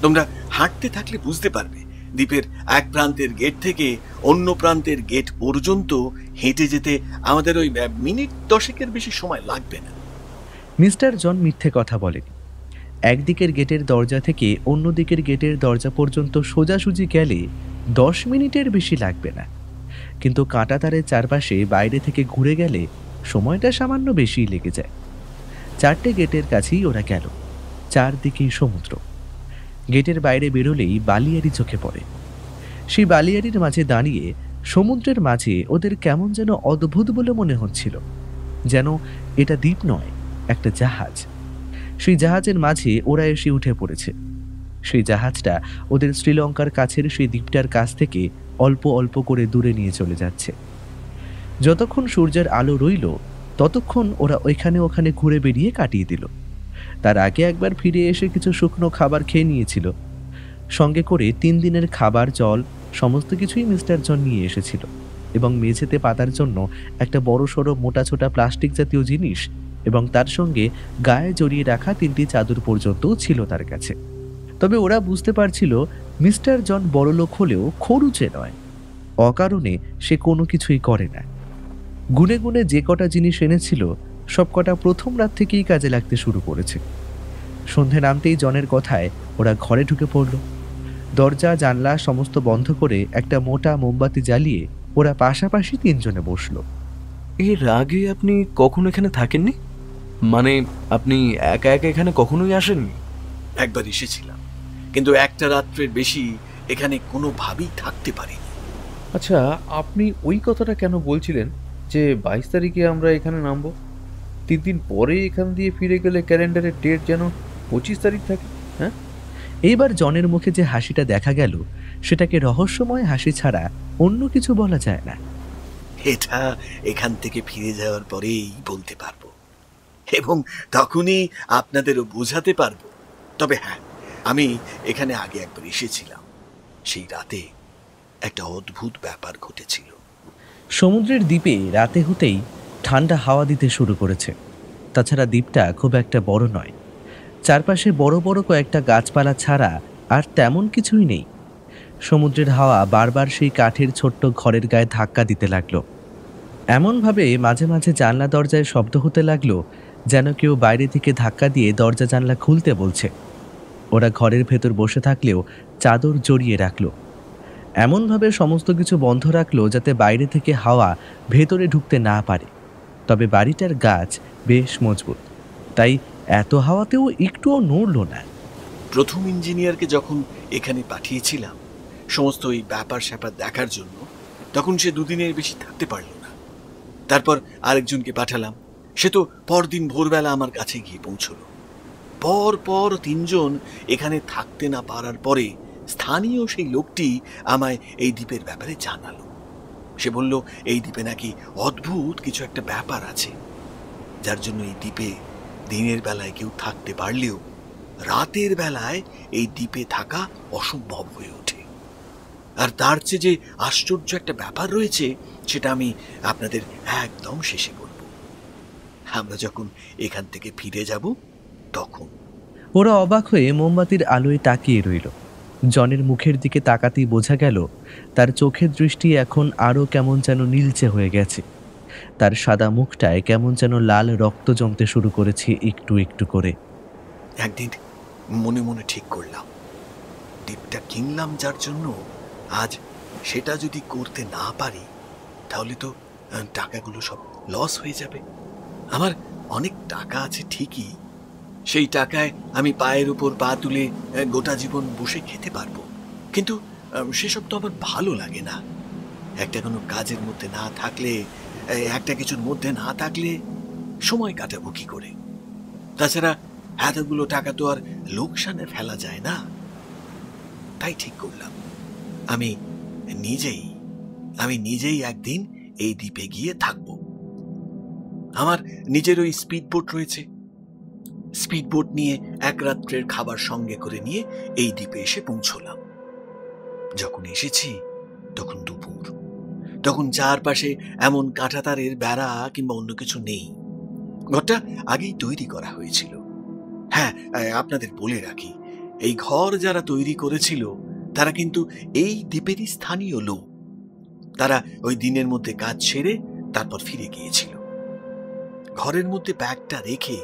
Speaker 3: তোমরা হাঁটতে থাকলে বুঝতে পারবে দ্বীপের এক প্রান্তের গেট থেকে অন্য প্রান্তের গেট পর্যন্ত হেঁটে যেতে আমাদের ওই মিনিট 10 বেশি সময় লাগবে না।
Speaker 1: মিস্টার জন মিথ্যে কথা বলেনি। একদিকের গেটের দরজা থেকে অন্য দিকের গেটের দরজা পর্যন্ত সোজাসুজি গেলে 10 মিনিটের বেশি লাগবে না, কিন্তু কাঁটাতারের চারপাশে বাইরে থেকে ঘুরে গেলে সময়টা সামান্য বেশিই লেগে যায়। 4টে গেটের কাছেই ওরা গেল। চারদিকেই সমুদ্র। গেটের বাইরে বেরোলেই বালিয়াড়ি চোখে পড়ে। সেই বালিয়াড়ির মাঝে দাঁড়িয়ে সমুদ্রের মাঝে ওদের কেমন যেন অদ্ভুত বলে মনে হচ্ছিল, যেন এটা দ্বীপ নয়, একটা জাহাজ। সেই জাহাজের মাঝে ওরা এসে উঠে পড়েছে। সেই জাহাজটা ওদের শ্রীলঙ্কার কাছের সেই দ্বীপটার কাছ থেকে অল্প অল্প করে দূরে নিয়ে চলে যাচ্ছে। যতক্ষণ সূর্যের আলো রইল ততক্ষণ ওরা ওইখানে ওখানে ঘুরে বেরিয়ে কাটিয়ে দিল। তার আগে একবার ফিরে এসে কিছু শুকনো খাবার খেয়ে নিয়েছিল। সঙ্গে করে 3 দিনের খাবার, জল সমস্ত কিছুই মিস্টার জন নিয়ে এসেছিল, এবং মেঝেতে পাতার জন্য একটা বড়সড় মোটা ছোটা প্লাস্টিক জাতীয় জিনিস এবং তার সঙ্গে গায়ে জড়িয়ে রাখা 3টি চাদর পর্যন্তও ছিল তার কাছে। তবে ওরা বুঝতে পারছিল মিস্টার জন বড়লোক হলেও খরুচে নয়, অকারণে সে কোনো কিছুই করে না। গুনে গুনে যে কটা জিনিস এনেছিল সব কটা প্রথম রাত থেকেই কাজে লাগতে শুরু করেছে। সন্ধে নামতেই জনের কথায় ওরা ঘরে ঢুকে পড়ল। দরজা জানলা সমস্ত বন্ধ করে একটা মোটা মোমবাতি জ্বালিয়ে ওরা পাশাপাশি 3 জনে বসলো।
Speaker 2: এর আগে আপনি কখনো এখানে থাকেননি? মানে আপনি একা একা এখানে কখনোই আসেননি?
Speaker 3: একবার এসেছিলাম, কিন্তু একটা রাত্রের বেশি এখানে কোনোভাবেই থাকতে পারিনি।
Speaker 4: আচ্ছা, আপনি ওই কথাটা কেন বলছিলেন যে 22 তারিখে আমরা এখানে নামবো? 3 দিন পরে এখান দিয়ে ফিরে গেলে ক্যালেন্ডারের ডেট যেন 25 তারিখ থাকে। হ্যাঁ,
Speaker 1: এইবার জনের মুখে যে হাসিটা দেখা গেল সেটাকে রহস্যময় হাসি ছাড়া অন্য কিছু বলা যায় না।
Speaker 3: এটা এখান থেকে ফিরে যাওয়ার পরেই বলতে পারবো, এবং তখনই আপনাদেরও বোঝাতে পারবো। তবে হ্যাঁ, আমি এখানে আগে একবার এসেছিলাম। সেই রাতে একটা অদ্ভুত ব্যাপার ঘটেছিল।
Speaker 1: সমুদ্রের দ্বীপে রাতে হতেই ঠান্ডা হাওয়া দিতে শুরু করেছে। তাছাড়া দ্বীপটা খুব একটা বড় নয়, চারপাশে বড় বড় কয়েকটা গাছপালা ছাড়া আর তেমন কিছুই নেই। সমুদ্রের হাওয়া বারবার সেই কাঠের ছোট্ট ঘরের গায়ে ধাক্কা দিতে লাগলো। এমনভাবে মাঝে মাঝে জানলা দরজায় শব্দ হতে লাগলো যেন কেউ বাইরে থেকে ধাক্কা দিয়ে দরজা জানলা খুলতে বলছে। ওরা ঘরের ভেতর বসে থাকলেও চাদর জড়িয়ে রাখলো। এমনভাবে সমস্ত কিছু বন্ধ রাখলো যাতে বাইরে থেকে হাওয়া ভেতরে ঢুকতে না পারে। তবে বাড়িটার গাছ বেশ মজবুত, তাই এত হাওয়াতেও একটুও নড়ল না।
Speaker 3: প্রথম ইঞ্জিনিয়ারকে যখন এখানে পাঠিয়েছিলাম সমস্ত এই ব্যাপার স্যাপার দেখার জন্য, তখন সে 2 দিনের বেশি থাকতে পারল না। তারপর আরেকজনকে পাঠালাম, সে তো পরদিন ভোরবেলা আমার কাছে গিয়ে পৌঁছলো। পর 3 জন এখানে থাকতে না পারার পরে স্থানীয় সেই লোকটি আমায় এই দ্বীপের ব্যাপারে জানালো। সে বলল এই দ্বীপে নাকি অদ্ভুত কিছু একটা ব্যাপার আছে, যার জন্য এই দ্বীপে দিনের বেলায় কেউ থাকতে পারলেও রাতের বেলায় এই দ্বীপে থাকা অসম্ভব হয়ে ওঠে। আর তার চেয়ে যে আশ্চর্য একটা ব্যাপার রয়েছে সেটা আমি আপনাদের একদম শেষে বলব। আমরা যখন এখান থেকে ফিরে যাব তখন।
Speaker 1: ওরা অবাক হয়ে মোমবাতির আলোয় তাকিয়ে রইল। জনের মুখের দিকে তাকাতেই বোঝা গেল তার চোখের দৃষ্টি এখন আরও কেমন যেন নীলচে হয়ে গেছে। তার সাদা মুখটায় কেমন যেন লাল রক্ত জমতে শুরু করেছে একটু একটু করে।
Speaker 3: একদিন মনে মনে ঠিক করলাম, দ্বীপটা কিনলাম যার জন্য, আজ সেটা যদি করতে না পারি তাহলে তো টাকাগুলো সব লস হয়ে যাবে। আমার অনেক টাকা আছে ঠিকই, সেই টাকায় আমি পায়ের উপর পা তুলে গোটা জীবন বসে খেতে পারবো, কিন্তু সেসব তো আমার ভালো লাগে না। একটা কোনো কাজের মধ্যে না থাকলে, একটা কিছুর মধ্যে না থাকলে সময় কাটাবো কি করে? তাছাড়া এতগুলো টাকা তো আর লোকসানে ফেলা যায় না। তাই ঠিক করলাম আমি নিজেই একদিন এই দ্বীপে গিয়ে থাকব। আমার নিজের ওই স্পিড বোট রয়েছে। স্পিড বোট নিয়ে এক রাত্রের খাবার সঙ্গে করে নিয়ে এই দ্বীপে এসে পৌঁছলাম। যখন এসেছি তখন দুপুর, তখন চারপাশে এমন কাঁটাতারের বেড়া কিংবা অন্য কিছু নেই। ঘরটা আগেই তৈরি করা হয়েছিল। হ্যাঁ, আপনাদের বলে রাখি, এই ঘর যারা তৈরি করেছিল তারা কিন্তু এই দ্বীপেরই স্থানীয় লোক। তারা ওই দিনের মধ্যে কাজ সেরে তারপর ফিরে গিয়েছিল। ঘরের মধ্যে ব্যাগটা রেখে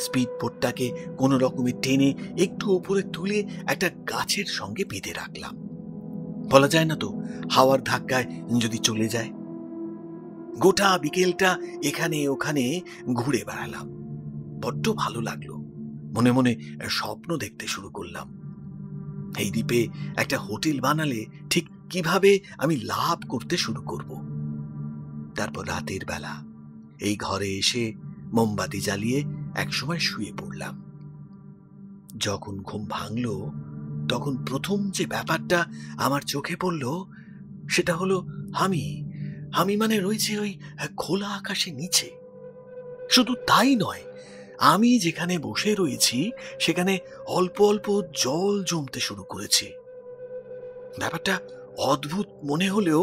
Speaker 3: স্পিড বোটটাকে কোনো রকমে টেনে একটু উপরে তুলে একটা গাছের সঙ্গে বেঁধে রাখলাম। বলা যায় না তো, হাওয়ার ধাক্কায় যদি চলে যায়। গোটা বিকেলটা এখানে ওখানে ঘুরে বেড়ালাম। বড্ড ভালো লাগলো। মনে মনে স্বপ্ন দেখতে শুরু করলাম। এই দ্বীপে একটা হোটেল বানালে ঠিক কিভাবে আমি লাভ করতে শুরু করব। তারপর রাতের বেলা এই ঘরে এসে মোমবাতি জ্বালিয়ে একসময় শুয়ে পড়লাম। যখন ঘুম ভাঙল তখন প্রথম যে ব্যাপারটা আমার চোখে পড়ল সেটা হলো আমি মানে রয়েছে ওই খোলা আকাশের নিচে। শুধু তাই নয়, আমি যেখানে বসে রয়েছি সেখানে অল্প অল্প জল জমতে শুরু করেছে। ব্যাপারটা অদ্ভুত মনে হলেও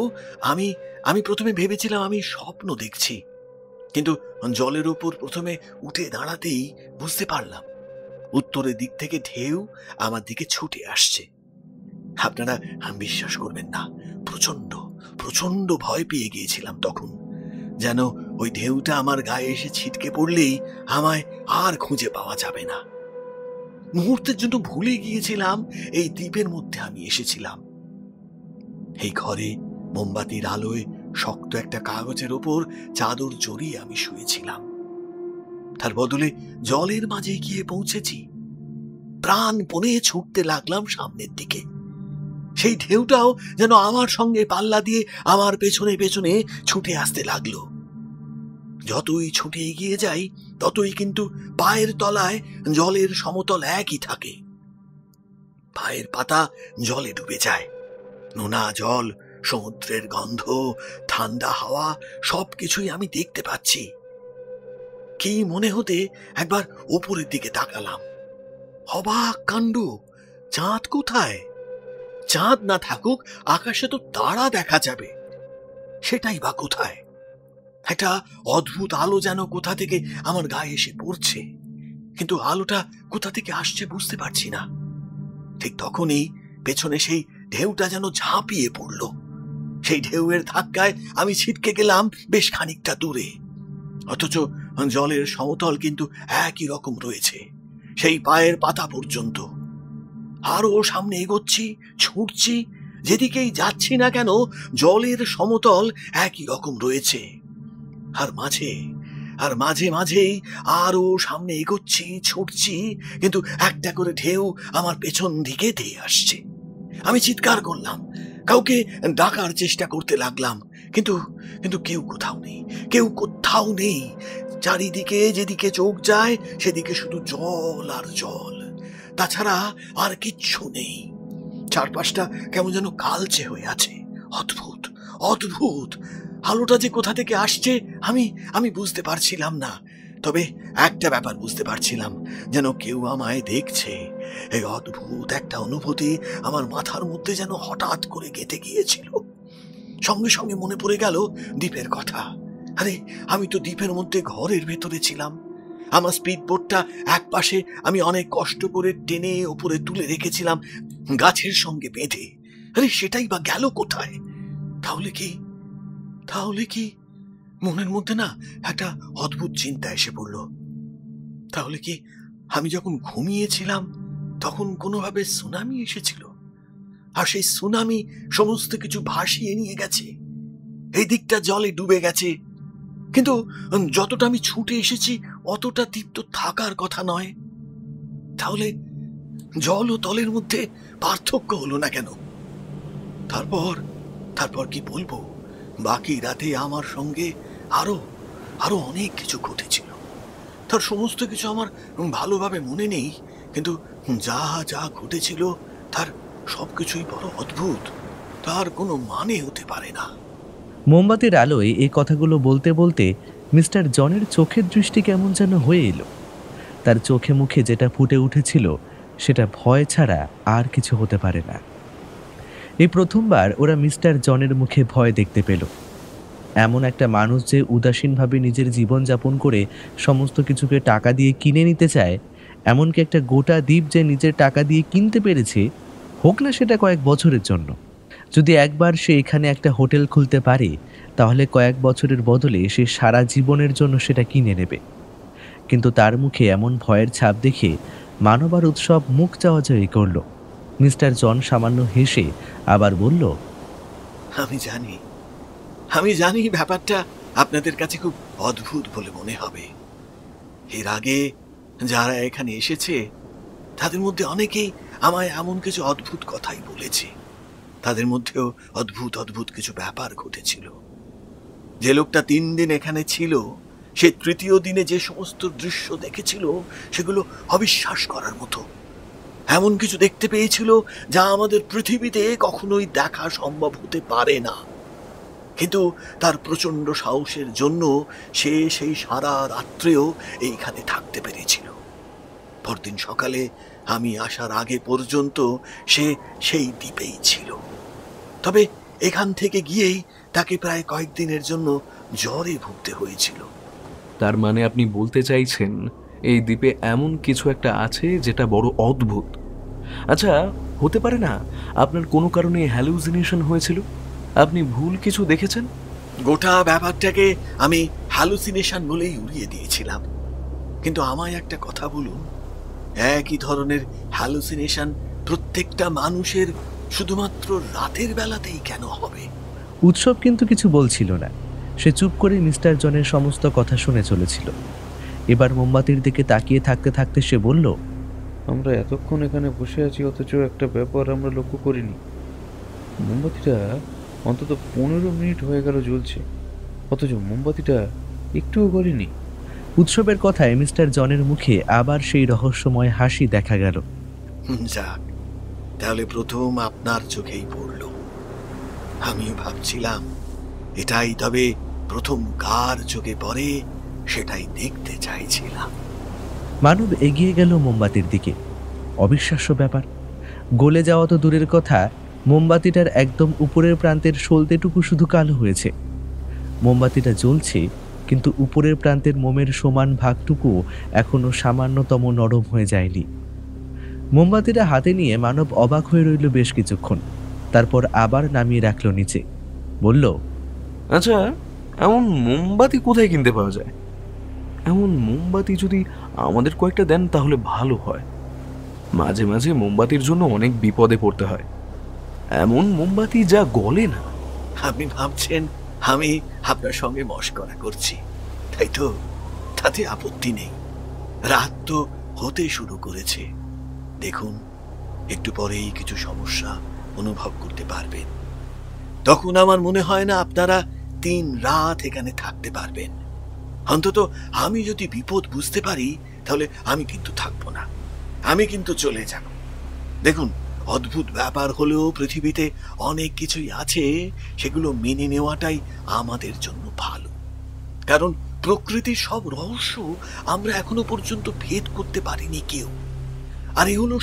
Speaker 3: আমি প্রথমে ভেবেছিলাম আমি স্বপ্ন দেখছি, কিন্তু জলের উপর প্রথমে উঠে দাঁড়াতেই বুঝতে পারলাম উত্তরের দিক থেকে ঢেউ আমার দিকে ছুটে আসছে। আপনারা বিশ্বাস করবেন না, প্রচন্ড প্রচন্ড ভয় পেয়ে গিয়েছিলাম তখন। যেন ওই ঢেউটা আমার গায়ে এসে ছিটকে পড়লেই আমায় আর খুঁজে পাওয়া যাবে না। মুহূর্তের জন্য ভুলে গিয়েছিলাম এই দ্বীপের মধ্যে আমি এসেছিলাম। এই ঘরে মোমবাতির আলোয় শক্ত একটা কাগজের ওপর চাদর জড়িয়ে আমি শুয়েছিলাম। তার বদলে জলের মাঝে গিয়ে পৌঁছেছি। প্রাণপণে ছুটতে লাগলাম সামনের দিকে। সেই ঢেউটাও যেন আমার সঙ্গে পাল্লা দিয়ে আমার পেছনে পেছনে ছুটে আসতে লাগলো। যতই ছুটে এগিয়ে যাই ততই কিন্তু পায়ের তলায় জলের সমতল একই থাকে। পায়ের পাতা জলে ডুবে যায়। নোনা জল, সমুদ্রের গন্ধ, ঠান্ডা হাওয়া সবকিছুই আমি দেখতে পাচ্ছি। কি মনে হতে একবার উপরের দিকে তাকালাম। অবাক কাণ্ড! চাঁদ কোথায়? চাঁদ না থাকুক, আকাশে তো তারা দেখা যাবে। সেটাই বা কোথায়? একটা অদ্ভুত আলো যেন কোথা থেকে আমার গায়ে এসে পড়ছে, কিন্তু আলোটা কোথা থেকে আসছে বুঝতে পারছি না। ঠিক তখনই পেছনে সেই ঢেউটা যেন ঝাঁপিয়ে পড়ল। সেই ঢেউয়ের ধাক্কায় আমি ছিটকে গেলাম বেশ খানিকটা দূরে। অথচ জলের সমতল কিন্তু একই রকম রয়েছে, সেই পায়ের পাতা পর্যন্ত। আরো সামনে এগোচ্ছি, ছুটছি, যেদিকেই যাচ্ছি না কেন জলের সমতল একই রকম রয়েছে। আর মাঝে মাঝেই আরো সামনে এগোচ্ছি, ছুটছি, কিন্তু একটা করে ঢেউ আমার পেছন দিকে ধেয়ে আসছে। আমি চিৎকার করলাম, কাউকে ডাকার চেষ্টা করতে লাগলাম, কিন্তু কেউ কোথাও নেই। চারিদিকে যেদিকে চোখ যায় সেদিকে শুধু জল আর জল, তাছাড়া আর কিচ্ছু নেই। চারপাশটা কেমন যেন কালচে হয়ে আছে। অদ্ভুত অদ্ভুত আলোটা যে কোথা থেকে আসছে আমি বুঝতে পারছিলাম না। তবে একটা ব্যাপার বুঝতে পারছিলাম, যেন কেউ আমায় দেখছে। এই অদ্ভুত একটা অনুভূতি আমার মাথার মধ্যে যেন হঠাৎ করে গেঁথে গিয়েছিল। সঙ্গে সঙ্গে মনে পড়ে গেল দ্বীপের কথা। আরে, আমি তো দ্বীপের মধ্যে ঘরের ভেতরে ছিলাম। আমার স্পিড বোটটা এক পাশে আমি অনেক কষ্ট করে টেনে উপরে তুলে রেখেছিলাম গাছের সঙ্গে বেঁধে। আরে, সেটাই বা গেল কোথায়? তাহলে কি মনের মধ্যে না একটা অদ্ভুত চিন্তা এসে পড়ল। তাহলে কি আমি যখন ঘুমিয়েছিলাম তখন কোনোভাবে সুনামি এসেছিল, আর সেই সুনামি সমস্ত কিছু ভাসিয়ে নিয়ে গেছে? এই দিকটা জলে ডুবে গেছে, কিন্তু যতটা আমি ছুটে এসেছি অতটা দ্বীপ তো থাকার কথা নয়। তাহলে জল ও তলের মধ্যে পার্থক্য হলো না কেন? তারপর কি বলবো, বাকি রাতে আমার সঙ্গে আরো অনেক কিছু ঘটেছিল। তার সমস্ত কিছু আমার ভালোভাবে মনে নেই, কিন্তু যা যা ঘটেছিল তার সবকিছুই বড় অদ্ভুত, তার কোনো মানে হতে পারে না।
Speaker 1: মোমবাতির আলোয় এই কথাগুলো বলতে বলতে মিস্টার জনের চোখের দৃষ্টি কেমন যেন হয়ে এলো। তার চোখে মুখে যেটা ফুটে উঠেছিল সেটা ভয় ছাড়া আর কিছু হতে পারে না। এই প্রথমবার ওরা মিস্টার জনের মুখে ভয় দেখতে পেল। এমন একটা মানুষ যে উদাসীনভাবে নিজের জীবনযাপন করে সমস্ত কিছুকে টাকা দিয়ে কিনে নিতে চায়, এমনকি একটা গোটা দ্বীপ যে নিজের টাকা দিয়ে কিনতে পেরেছে, হোক না সেটা কয়েক বছরের জন্য। যদি একবার সে এখানে একটা হোটেল খুলতে পারে, তাহলে কয়েক বছরের বদলে সে সারা জীবনের জন্য সেটা কিনে নেবে। কিন্তু তার মুখে এমন ভয়ের ছাপ দেখে মানব আর উৎসব মুখ চাওয়াচাওয়ি করল। মিস্টার জন সামান্য হেসে আবার বলল,
Speaker 3: আমি জানি ব্যাপারটা আপনাদের কাছে খুব অদ্ভুত বলে মনে হবে। এর আগে যারা এখানে এসেছে তাদের মধ্যে অনেকেই আমায় এমন কিছু অদ্ভুত কথাই বলেছে। তাদের মধ্যেও অদ্ভুত অদ্ভুত কিছু ব্যাপার ঘটেছিল। যে লোকটা 3 দিন এখানে ছিল, সে তৃতীয় দিনে যে সমস্ত দৃশ্য দেখেছিল সেগুলো অবিশ্বাস করার মতো। এমন কিছু দেখতে পেয়েছিল যা আমাদের পৃথিবীতে কখনোই দেখা সম্ভব হতে পারে না। কিন্তু তার প্রচন্ড সাহসের জন্য সে সেই সারা রাত্রেও এইখানে থাকতে পেরেছিল। পরদিন সকালে আমি আসার আগে পর্যন্ত সে সেই দ্বীপেই ছিল। তবে এখান থেকে গিয়েই তাকে প্রায় কয়েকদিনের জন্য জ্বরে ভুগতে হয়েছিল।
Speaker 2: তার মানে আপনি বলতে চাইছেন এই দ্বীপে এমন কিছু একটা আছে যেটা বড় অদ্ভুত। আচ্ছা, হতে পারে না আপনার কোনো কারণে হ্যালুসিনেশন হয়েছিল, আপনি ভুল কিছু দেখেছেন?
Speaker 3: গোটা ব্যাপারটাকে আমি হ্যালুসিনেশন বলেই উড়িয়ে দিয়েছিলাম। কিন্তু আমায় একটা কথা বলুন, একই ধরনের হ্যালুসিনেশন প্রত্যেকটা মানুষের শুধুমাত্র রাতের বেলাতেই কেন হবে?
Speaker 1: উৎসব কিন্তু কিছু বলছিল না। সে চুপ করে মিস্টার জনের সমস্ত কথা শুনে চলেছিল। এবার মোমবাতির দিকে তাকিয়ে থাকতে থাকতে সে বলল,
Speaker 4: আমরা এতক্ষণ এখানে বসে আছি, অথচ একটা ব্যাপার আমরা লক্ষ্য করিনি। মোমবাতিটা অন্তত 15 মিনিট হয়ে গেল জ্বলছে, অথচ মোমবাতিটা একটুও গলেনি।
Speaker 1: উৎসবের কথায় মিস্টার জনের মুখে আবার সেই রহস্যময় হাসি দেখা গেল।
Speaker 3: যাক, তাহলে প্রথম আপনার চোখেই পড়ল। আমিও ভাবছিলাম এটাই তবে প্রথম কার চোখে পড়ে সেটাই দেখতে চাইছিলাম।
Speaker 1: মানব এগিয়ে গেল মোমবাতির দিকে। অবিশ্বাস্য ব্যাপার, গলে যাওয়া তো দূরের কথা, মোমবাতিটার একদম উপরের প্রান্তের সলতেটুকু শুধু কালো হয়েছে। মোমবাতিটা জ্বলছে, কিন্তু উপরের প্রান্তের মোমের সমান ভাগটুকু এখনো সামান্যতম নরম হয়ে যায়নি। মোমবাতিটা হাতে নিয়ে মানব অবাক হয়ে রইল বেশ কিছুক্ষণ। তারপর আবার নামিয়ে রাখলো নিচে। বলল,
Speaker 2: আচ্ছা, এমন মোমবাতি কোথায় কিনতে পাওয়া যায়? এমন মোমবাতি যদি আমাদের কয়েকটা দেন তাহলে ভালো হয়। মাঝে মাঝে মোমবাতির জন্য অনেক বিপদে পড়তে হয়। এমন মোমবাতি যা গলে না।
Speaker 3: আপনি ভাবছেন আমি আপনার সঙ্গে মশকরা করছি, তাই তো? তাতে আপত্তি নেই। রাত তো হতে শুরু করেছে। দেখুন, একটু পরেই কিছু সমস্যা অনুভব করতে পারবেন। তখন আমার মনে হয় না আপনারা 3 রাত এখানে থাকতে পারবেন। অন্তত আমি যদি বিপদ বুঝতে পারি তাহলে আমি কিন্তু থাকবো না, আমি কিন্তু চলে যাব। দেখুন, অদ্ভুত ব্যাপার হলেও পৃথিবীতে অনেক কিছুই আছে, সেগুলো মেনে নেওয়াটাই আমাদের জন্য ভালো। কারণ প্রকৃতির সব রহস্য আমরা এখনো পর্যন্ত ভেদ করতে পারিনি কেউ। আর এই হলো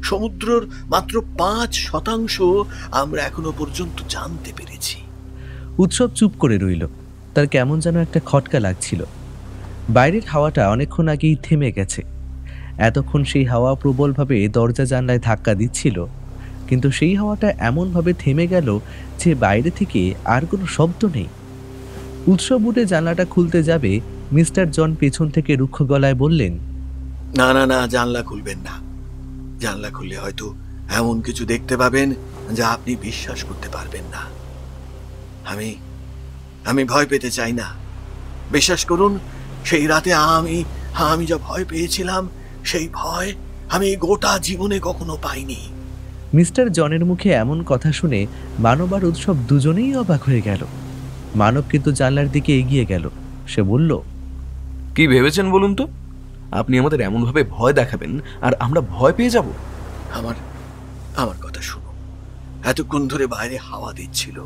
Speaker 3: সমুদ্রর মাত্র 5% আমরা এখনো পর্যন্ত জানতে পেরেছি।
Speaker 1: উৎসব চুপ করে রইল। তার কেমন যেন একটা খটকা লাগছিল। বাইরের হাওয়াটা অনেকক্ষণ আগেই থেমে গেছে। এতক্ষণ সেই হাওয়া প্রবলভাবে দরজা জানলায় ধাক্কা দিচ্ছিল, কিন্তু সেই হাওয়াটা এমনভাবে থেমে গেল যে বাইরে থেকে আর কোনো শব্দ নেই। উৎসব উঠে জানলাটা খুলতে যাবে, মিস্টার জন পেছন থেকে রুক্ষ গলায় বললেন,
Speaker 3: না না না, জানলা খুলবেন না। জানলা খুললে হয়তো এমন কিছু দেখতে পাবেন যা আপনি বিশ্বাস করতে পারবেন না। আমি ভয় পেতে চাই না। বিশ্বাস করুন, সেই রাতে আমি যা ভয় পেয়েছিলাম, সেই ভয় আমি গোটা জীবনে কখনো পাইনি।
Speaker 1: মিস্টার জনের মুখে এমন কথা শুনে মানব আর উৎসব দুজনেই অবাক হয়ে গেল। মানব কিন্তু জানলার দিকে এগিয়ে গেল। সে বলল,
Speaker 2: কি ভেবেছেন বলুন তো? আপনি আমাদের এমনভাবে ভয় দেখাবেন আর আমরা ভয় পেয়ে যাব?
Speaker 3: আমার আমার কথা শুনো। এতক্ষণ ধরে বাইরে হাওয়া দিচ্ছিল,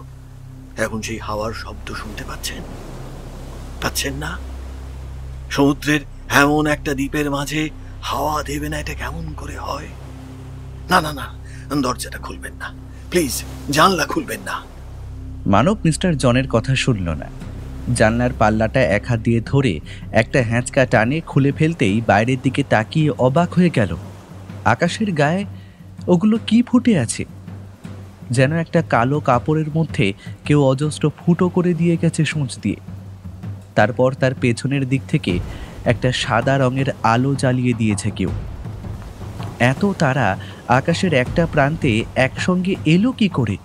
Speaker 3: এখন সেই হাওয়ার শব্দ শুনতে পাচ্ছেন না? সমুদ্রের এমন একটা দ্বীপের মাঝে হাওয়া দেবে না, এটা কেমন করে হয়? না না না, দরজাটা খুলবেন না প্লিজ, জানলা খুলবেন না।
Speaker 1: মানব মিস্টার জনের কথা শুনল না। জানলার পাল্লাটা এক হাত দিয়ে ধরে একটা হ্যাঁচকা টানে খুলে ফেলতেই বাইরের দিকে তাকিয়ে অবাক হয়ে গেল। আকাশের গায়ে ওগুলো কি ফুটে আছে? যেন একটা কালো কাপড়ের মধ্যে কেউ অজস্র ফুটো করে দিয়ে গেছে সূঁচ দিয়ে। তারপর তার পেছনের দিক থেকে একটা সাদা রঙের আলো জ্বালিয়ে দিয়েছে কেউ। এত তারা আকাশের একটা প্রান্তে একসঙ্গে এলো কি করে?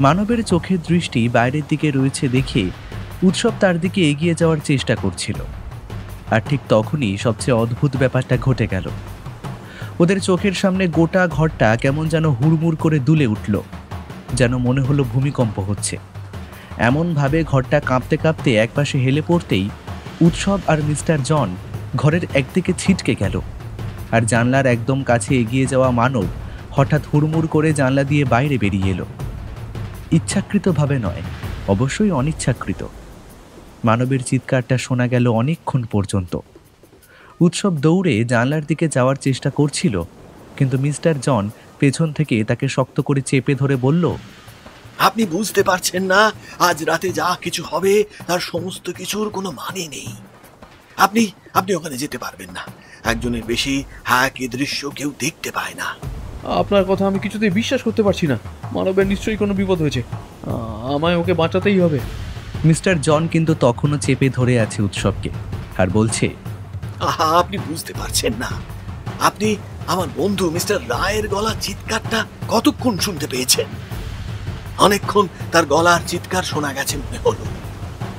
Speaker 1: মানবের চোখের দৃষ্টি বাইরের দিকে রয়েছে দেখে উৎসব তার দিকে এগিয়ে যাওয়ার চেষ্টা করছিল। আর ঠিক তখনই সবচেয়ে অদ্ভুত ব্যাপারটা ঘটে গেল। ওদের চোখের সামনে গোটা ঘরটা কেমন যেন হুড়মুড় করে দুলে উঠল, যেন মনে হলো ভূমিকম্প হচ্ছে। এমনভাবে ঘরটা কাঁপতে কাঁপতে একপাশে হেলে পড়তেই উৎসব আর মিস্টার জন ঘরের একদিকে ছিটকে গেল। আর জানলার একদম কাছে এগিয়ে যাওয়া মানব হঠাৎ হুড়মুড় করে জানলা দিয়ে বাইরে বেরিয়ে এলো। ইচ্ছাকৃতভাবে নয়, অবশ্যই অনিচ্ছাকৃত। মানবের চিৎকারটা শোনা গেল অনেকক্ষণ পর্যন্ত। উৎসব দৌড়ে জানলার দিকে যাওয়ার চেষ্টা করছিল, কিন্তু মিস্টার জন পেছন থেকে তাকে শক্ত করে চেপে ধরে বলল,
Speaker 3: আপনি বুঝতে পারছেন না, আজ রাতে যা কিছু হবে তার সমস্ত কিছুর কোনো মানে নেই। আপনি আপনি ওখানে যেতে পারবেন না। একজনের বেশি একই দৃশ্য কেউ দেখতে পায় না।
Speaker 4: আপনার কথা আমি কিছুতেই বিশ্বাস করতে পারছি না। মানবের নিশ্চয়ই কোনো বিপদ হয়েছে, আমায় ওকে বাঁচাতেই হবে।
Speaker 1: মিস্টার জন কিন্তু তখনও চেপে ধরে আছে উৎসবকে আর বলছে,
Speaker 3: আহা, আপনি বুঝতে পারছেন না। আপনি আমার বন্ধু মিস্টার রায়ের গলার চিৎকারটা কতক্ষণ শুনতে পেয়েছেন? অনেকক্ষণ তার গলার চিৎকার শোনা গেছে মনে হলো।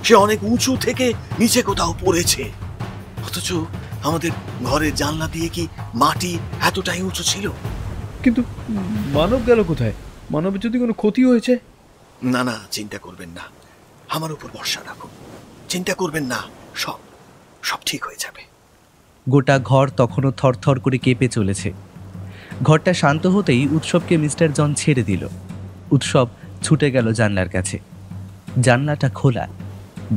Speaker 3: সে অনেক উঁচু থেকে নিচে কোথাও পড়েছে। অথচ আমাদের ঘরের জানলা দিয়ে কি মাটি এতটাই উঁচু ছিল?
Speaker 4: কিন্তু মানব গেল কোথায়? মানবের যদি কোনো ক্ষতি হয়েছে?
Speaker 3: না না, চিন্তা করবেন না, আমার উপর ভরসা রাখুন। চিন্তা করবেন না, সব সব ঠিক হয়ে যাবে।
Speaker 1: গোটা ঘর তখনও থরথর করে কেঁপে চলেছে। ঘরটা শান্ত হতেই উৎসবকে মিস্টার জন ছেড়ে দিল। উৎসব ছুটে গেল জানলার কাছে। জানলাটা খোলা,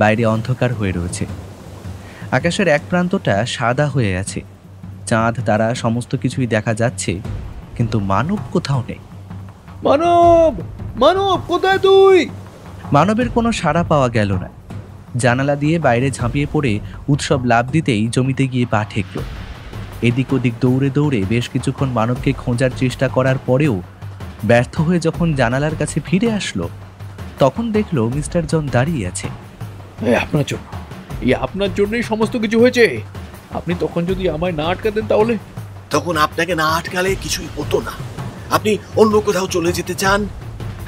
Speaker 1: বাইরে অন্ধকার হয়ে রয়েছে। আকাশের এক প্রান্তটা সাদা হয়ে আছে, চাঁদ দ্বারা সমস্ত কিছুই দেখা যাচ্ছে, কিন্তু মানব কোথাও নেই।
Speaker 4: মানব, মানব কোথায় তুই?
Speaker 1: মানবের কোনো সাড়া পাওয়া গেল না। জানালা দিয়ে বাইরে ঝাঁপিয়ে পড়ে উৎসব লাফ দিতেই জমিতে গিয়ে পা ঠেকল। এদিক ওদিক দৌড়ে দৌড়ে বেশ কিছুক্ষণ মানবকে খোঁজার চেষ্টা করার পরেও ব্যর্থ হয়ে যখন জানালার কাছে ফিরে আসলো, তখন দেখলো মিস্টার জন দাঁড়িয়ে আছে।
Speaker 4: আপনার জন্য, আপনার জন্যই সমস্ত কিছু হয়েছে। আপনি তখন যদি আমায় না আটকাতেন তাহলে?
Speaker 3: তখন আপনাকে না আটকালে কিছুই হতো না। আপনি অন্য কোথাও চলে যেতে চান,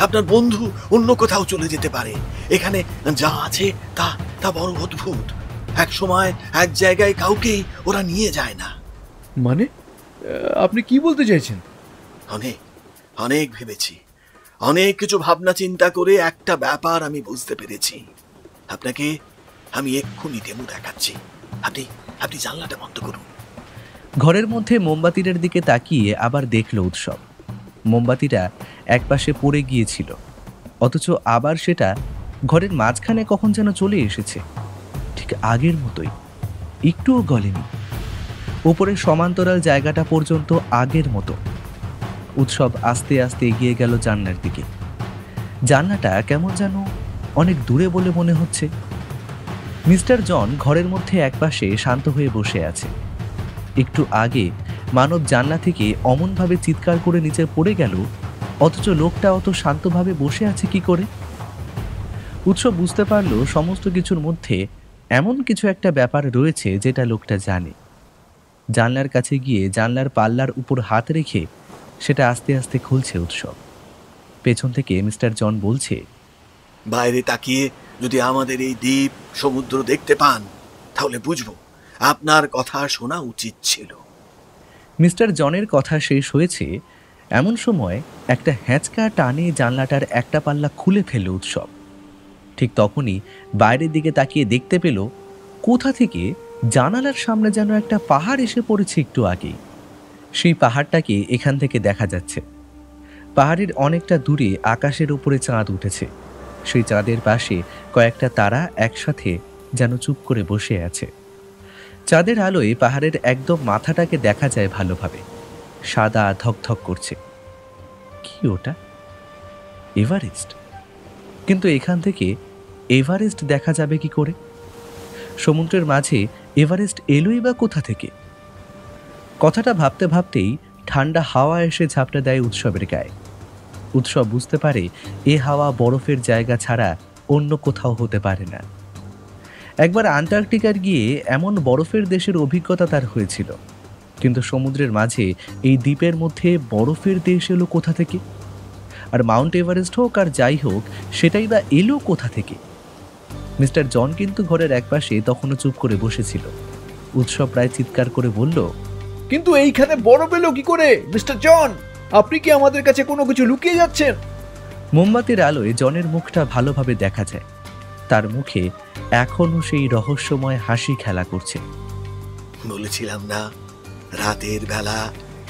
Speaker 3: আপনার বন্ধু অন্য কোথাও চলে যেতে পারে। এখানে যা আছে তা তা বড় অদ্ভুত। এক সময় এক জায়গায় কাউকেই ওরা নিয়ে যায় না।
Speaker 4: মানে আপনি কি বলতে চাইছেন?
Speaker 3: অনেক অনেক ভেবেছি, অনেক কিছু ভাবনা চিন্তা করে একটা ব্যাপার আমি বুঝতে পেরেছি। আপনাকে আমি এক্ষুনি ডেমো দেখাচ্ছি। আপনি আপনি জানলাটা বন্ধ করুন।
Speaker 1: ঘরের মধ্যে মোমবাতিটার দিকে তাকিয়ে আবার দেখলো উৎসব। মোমবাতিটা একপাশে পড়ে গিয়েছিল, অথচ আবার সেটা ঘরের মাঝখানে কখন যেন চলে এসেছে, ঠিক আগের মতোই, একটুও গলেনি। উপরের সমান্তরাল জায়গাটা পর্যন্ত আগের মতো। উৎসব আস্তে আস্তে এগিয়ে গেল জানলার দিকে। জানলাটা কেমন যেন অনেক দূরে বলে মনে হচ্ছে। মিস্টার জন ঘরের মধ্যে একপাশে শান্ত হয়ে বসে আছে। একটু আগে মানব জানলা থেকে অমনভাবে চিৎকার করে নিচে পড়ে গেল, অথচ লোকটা অত শান্তভাবে বসে আছে কি করে? উৎসব বুঝতে পারল সমস্ত কিছুর মধ্যে এমন কিছু একটা ব্যাপার রয়েছে যেটা লোকটা জানে। জানলার কাছে গিয়ে জানলার পাল্লার উপর হাত রেখে সেটা আস্তে আস্তে খুলছে উৎসব। পেছন থেকে মিস্টার জন বলছে,
Speaker 3: বাইরে তাকিয়ে যদি আমাদের এই দ্বীপ সমুদ্র দেখতে পান তাহলে বুঝবো আপনার কথা শোনা উচিত ছিল।
Speaker 1: মিস্টার জনের কথা শেষ হয়েছে এমন সময় একটা হ্যাঁচকা টানে জানলাটার একটা পাল্লা খুলে ফেলল উৎসব। ঠিক তখনই বাইরের দিকে তাকিয়ে দেখতে পেল কোথা থেকে জানালার সামনে যেন একটা পাহাড় এসে পড়েছে একটু আগেই। সেই পাহাড়টাকে এখান থেকে দেখা যাচ্ছে। পাহাড়ের অনেকটা দূরে আকাশের উপরে চাঁদ উঠেছে। সেই চাঁদের পাশে কয়েকটা তারা একসাথে যেন চুপ করে বসে আছে। চাঁদের আলোয় পাহাড়ের একদম মাথাটাকে দেখা যায় ভালোভাবে, সাদা ধকধক করছে। কি ওটা? এভারেস্ট। কিন্তু এখান থেকে এভারেস্ট দেখা যাবে কি করে? সমুদ্রের মাঝে এভারেস্ট এলোই বা কোথা থেকে? কথাটা ভাবতে ভাবতেই ঠান্ডা হাওয়া এসে ঝাপটা দেয় উৎসবের গায়ে। উৎসব বুঝতে পারে এ হাওয়া বরফের জায়গা ছাড়া অন্য কোথাও হতে পারে না। একবার আন্টার্কটিকার গিয়ে এমন বরফের দেশের অভিজ্ঞতা তার হয়েছিল, কিন্তু সমুদ্রের মাঝে এই দ্বীপের মধ্যে বরফের দেশ এলো কোথা থেকে? আর মাউন্ট এভারেস্ট হোক আর যাই হোক, সেটাই বা এলো কোথা থেকে? মিস্টার জন কিন্তু ঘরের একপাশে তখনও চুপ করে বসেছিল। উৎসব প্রায় চিৎকার করে বলল,
Speaker 6: কিন্তু এইখানে বরফ এলো কি করে মিস্টার জন? আপনি কি আমাদের কাছে কোনো কিছু লুকিয়ে যাচ্ছেন?
Speaker 1: মোমবাতির আলোয় জনের মুখটা ভালোভাবে দেখা যায়। তার মুখে এখনো সেই রহস্যময় হাসি খেলা করছে।
Speaker 3: বলেছিলাম না, রাতের বেলা